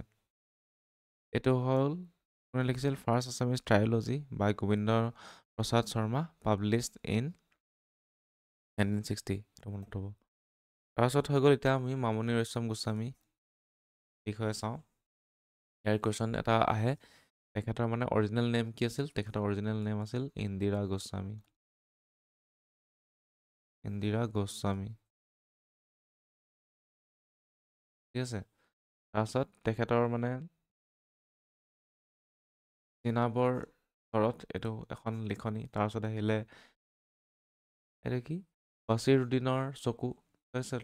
Speaker 1: এইটো হ'ল কোনে লিখিছিল? First Assamese trilogy by Gobinda Prasad Sharma published in 1960, এইটো মনত থ'ব। তাৰপিছত হৈ গ'ল এতিয়া আমি মামণি ৰয়ছম গোস্বামী বিষয়ে চাওঁ। ইয়াৰ কুৱেশ্যন এটা আহে তেখেতৰ মানে অৰিজিনেল নেম কি আছিল? তেখেতৰ অৰিজিনেল নেম আছিল ইন্দিৰা গোস্বামী ঠিক আছে। তাৰপিছত তেখেতৰ মানে চিনাবৰ ঘৰত এইটো এখন লিখনি। তাৰপিছত আহিলে এইটো কি? বছিৰুদ্দিনৰ চকু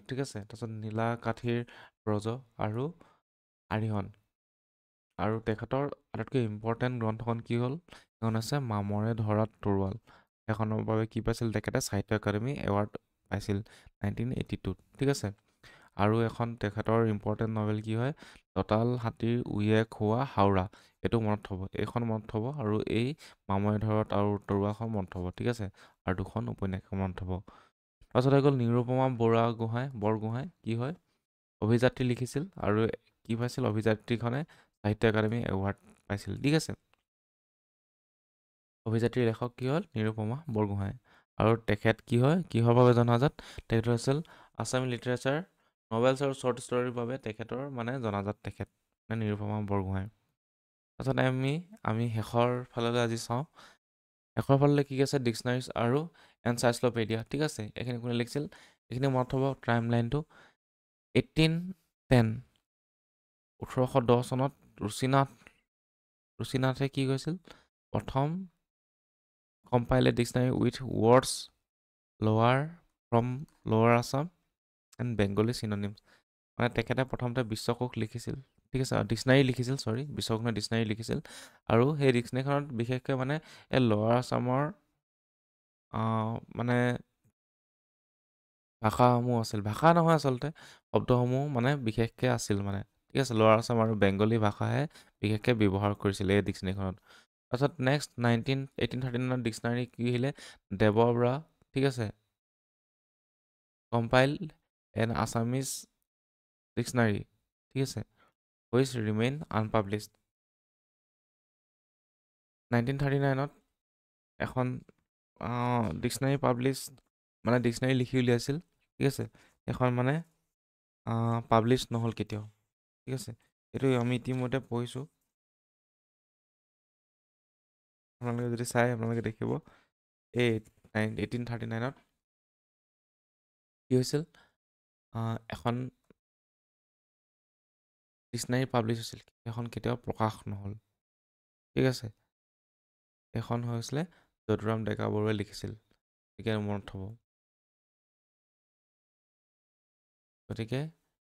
Speaker 1: ঠিক আছে। তাৰপিছত নীলাকাঠিৰ ব্ৰজ আৰু আৰিহণ। আৰু তেখেতৰ আটাইতকৈ ইম্পৰ্টেণ্ট গ্ৰন্থখন কি হ'ল? এখন আছে মামৰে ধৰাত তৰোৱাল। সেইখনৰ বাবে কি পাইছিল? তেখেতে সাহিত্য একাডেমি এৱাৰ্ড পাইছিল 1982 ঠিক আছে। আৰু এখন তেখেতৰ ইম্পৰ্টেণ্ট নভেল কি হয়? দঁতাল হাতীৰ উঁয়ে খোৱা হাওৰা, এইটো মনত থ'ব। এইখন মনত থ'ব আৰু এই মামৰে ধৰাত আৰু তৰোৱালখন মনত থ'ব ঠিক আছে। আৰু দুখন উপন্যাস মনত থ'ব। তাৰপিছত হৈ গ'ল নিৰুপমা বৰগোহাঁই কি হয়? অভিযাত্ৰী লিখিছিল আৰু কি পাইছিল? অভিযাত্ৰীখনে সাহিত্য একাডেমি এৱাৰ্ড পাইছিল ঠিক আছে অভিযাত্ৰীৰ লেখক কি হ'ল নিৰুপমা বৰগোহাঁই আৰু তেখেত কি হয় কিহৰ বাবে জনাজাত তেখেত হৈছিল আছামী লিটাৰেচাৰ নভেলছ আৰু শ্বৰ্ট ষ্টৰীৰ বাবে তেখেতৰ মানে জনাজাত তেখেত মানে নিৰুপমা বৰগোহাঁই তাৰপিছত আমি শেষৰ ফাললৈ আজি চাওঁ শেষৰ ফাললৈ কি আছে ডিক্সনাৰীজ আৰু এনচাইক্লোপিডিয়া ঠিক আছে এইখিনি কোনে লিখিছিল এইখিনি মনত থ'ব টাইম লাইনটো 1810 1810 চনত ৰুচিনাথে কি কৈছিল প্ৰথম compile A dictionary with words from লোৱাৰ আছাম এণ্ড বেংগলী চিননিমছ মানে তেখেতে প্ৰথমতে বিশ্বকোষ লিখিছিল ঠিক আছে ডিক্সনাৰী লিখিছিল বিশ্বকোষ ডিক্সনাৰী লিখিছিল আৰু সেই ডিক্সনাৰীখনত বিশেষকৈ মানে এই লোৱাৰ আছামৰ মানে ভাষাসমূহ আছিল ভাষা নহয় আচলতে শব্দসমূহ মানে বিশেষকৈ আছিল মানে ঠিক আছে লোৱাৰ আছাম আৰু বেংগলী ভাষাহে বিশেষকৈ ব্যৱহাৰ কৰিছিল এই ডিক্সনাৰীখনত তাৰপিছত নেক্সট 1839 ডিক্সনাৰী কি আহিলে দেৱ বৰা ঠিক আছে কম্পাইল এন আছামিজ ডিক্সনাৰী ঠিক আছে হুইচ ৰিমেইন আনপাব্লিছড 1939ত এখন ডিক্সনাৰী পাব্লিছ মানে ডিক্সনাৰী লিখি উলিয়াইছিল ঠিক আছে এখন মানে পাব্লিছ নহ'ল কেতিয়াও ঠিক আছে এইটো আমি ইতিমধ্যে পঢ়িছোঁ আপোনালোকে যদি চাই আপোনালোকে দেখিব এই 1839ত কি হৈছিল এখন ডিক্সনাৰী পাব্লিছ হৈছিল সেইখন কেতিয়াও প্ৰকাশ নহ'ল ঠিক আছে এখন হৈছিলে যদুৰাম ডেকা বৰুৱাই লিখিছিল গতিকে মনত থ'ব গতিকে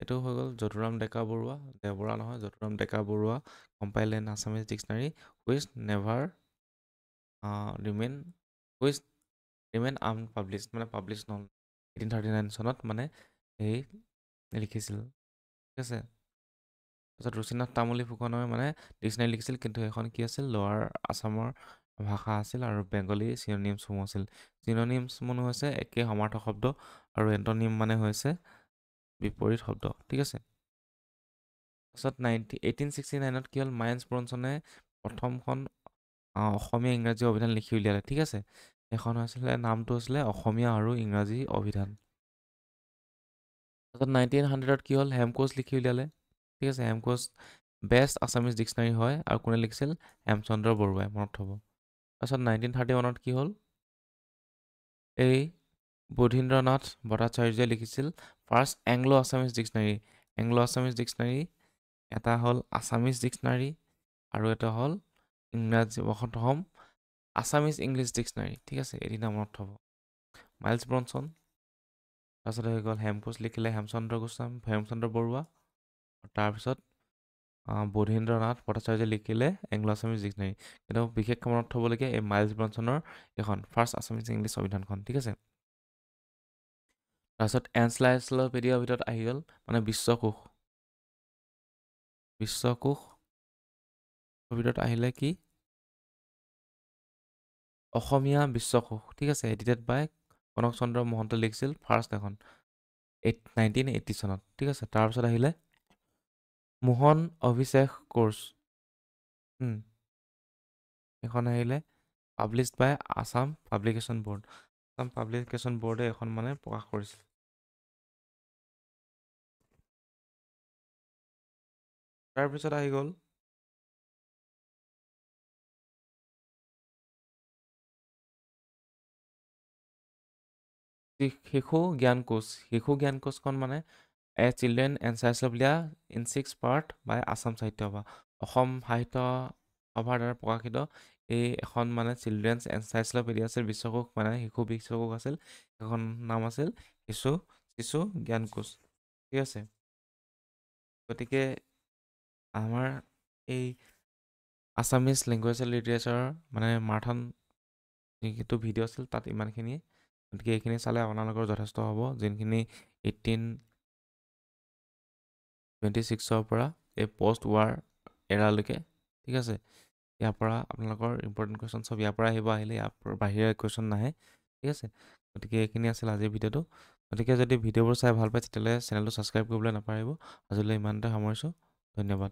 Speaker 1: এইটো হৈ গ'ল যদুৰাম ডেকা বৰুৱা দেৱবৰা নহয় Jaduram Deka Barua compile an Assamese dictionary which remain unpublish মানে পাব্লিছ নহ'ল 1839 চনত মানে এই লিখিছিল ঠিক আছে তাৰপিছত ৰুচিনাথ তামুলী ফুকনে মানে ডিক্সনাৰী লিখিছিল কিন্তু সেইখন কি আছিল লোৱাৰ আছামৰ ভাষা আছিল আৰু বেংগলী চিননিমছসমূহ আছিল চিননিমছসমূহ হৈছে একে সমাৰ্থক শব্দ আৰু এণ্টনিম মানে হৈছে বিপৰীত শব্দ ঠিক আছে তাৰপিছত 1869ত কি হ'ল মাইন্স ব্ৰনছনে প্ৰথমখন অসমীয়া ইংৰাজী অভিধান লিখি উলিয়ালে ঠিক আছে এখন হৈছিলে নামটো হৈছিলে অসমীয়া আৰু ইংৰাজী অভিধান তাৰপিছত 1900ত কি হ'ল হেমকোচ লিখি উলিয়ালে ঠিক আছে হেমকোচ বেষ্ট আছামিজ ডিক্সনাৰী হয় আৰু কোনে লিখিছিল হেমচন্দ্ৰ বৰুৱাই মনত থ'ব তাৰপিছত 1931ত কি হ'ল এই বুধীন্দ্ৰনাথ ভট্টাচাৰ্যই লিখিছিল ফাৰ্ষ্ট এংলো আছামিজ ডিক্সনাৰী এটা হ'ল আছামিজ ডিক্সনাৰী আৰু এটা হ'ল ইংৰাজী প্ৰথম আছামিজ ইংলিছ ডিক্সনাৰী ঠিক আছে এদিনা মনত থ'ব মাইলছ ব্ৰনছন তাৰপিছত হৈ গ'ল হেমকোচ লিখিলে হেমচন্দ্ৰ বৰুৱা তাৰপিছত বুধীন্দ্ৰনাথ ভট্টাচাৰ্যই লিখিলে এংলো আছামিজ ডিক্সনাৰী কিন্তু বিশেষকৈ মনত থ'বলগীয়া এই মাইলছ ব্ৰনছনৰ এখন ফাৰ্ষ্ট আছামিজ ইংলিছ অভিধানখন ঠিক আছে তাৰপিছত এনচাইক্লোপিডিয়াৰ ভিতৰত আহি গ'ল মানে বিশ্বকোষৰ ভিতৰত আহিলে কি অসমীয়া বিশ্বকোষ ঠিক আছে এডিটেড বাই কনক চন্দ্ৰ মহন্ত লিখিছিল ফাৰ্ষ্ট এখন 1980 চনত ঠিক আছে তাৰপিছত আহিলে মোহন অভিষেক কোৰ্চ এখন আহিলে পাব্লিছড বাই আছাম পাব্লিকেশ্যন বৰ্ডে এখন মানে প্ৰকাশ কৰিছিল তাৰপিছত আহি গ'ল শিশু জ্ঞান কোচখন মানে এ চিলড্ৰেন এনচাইক্লোপিডিয়া ইন 6 পাৰ্ট বাই আছাম সাহিত্য সভা অসম সাহিত্য সভাৰ দ্বাৰা প্ৰকাশিত এই এখন মানে চিলড্ৰেনছ এনচাইক্লোপিডিয়া আছিল বিশ্বকোষ মানে শিশু বিশ্বকোষ আছিল এখন নাম আছিল শিশু জ্ঞান কোচ ঠিক আছে গতিকে আমাৰ এই আছামিজ লেংগুৱেজ এণ্ড লিটাৰেচাৰৰ মানে মাৰাথন যিটো ভিডিঅ' আছিল তাত ইমানখিনিয়ে গতিকে এইখিনি চালে আপোনালোকৰ যথেষ্ট হ'ব যোনখিনি 1826ৰ পৰা এই পষ্ট ৱাৰ এৰালৈকে ঠিক আছে ইয়াৰ পৰা আপোনালোকৰ ইম্পৰ্টেণ্ট কুৱেশ্যন চব ইয়াৰ পৰা আহিলে ইয়াৰ পৰা বাহিৰে কুৱেশ্যন নাহে ঠিক আছে গতিকে এইখিনি আছিল আজিৰ ভিডিঅ'টো গতিকে যদি ভিডিঅ'বোৰ চাই ভাল পায় তেতিয়াহ'লে চেনেলটো ছাবস্ক্ৰাইব কৰিবলৈ নাপাহৰিব আজিলৈ ইমানতে সামৰিছোঁ ধন্যবাদ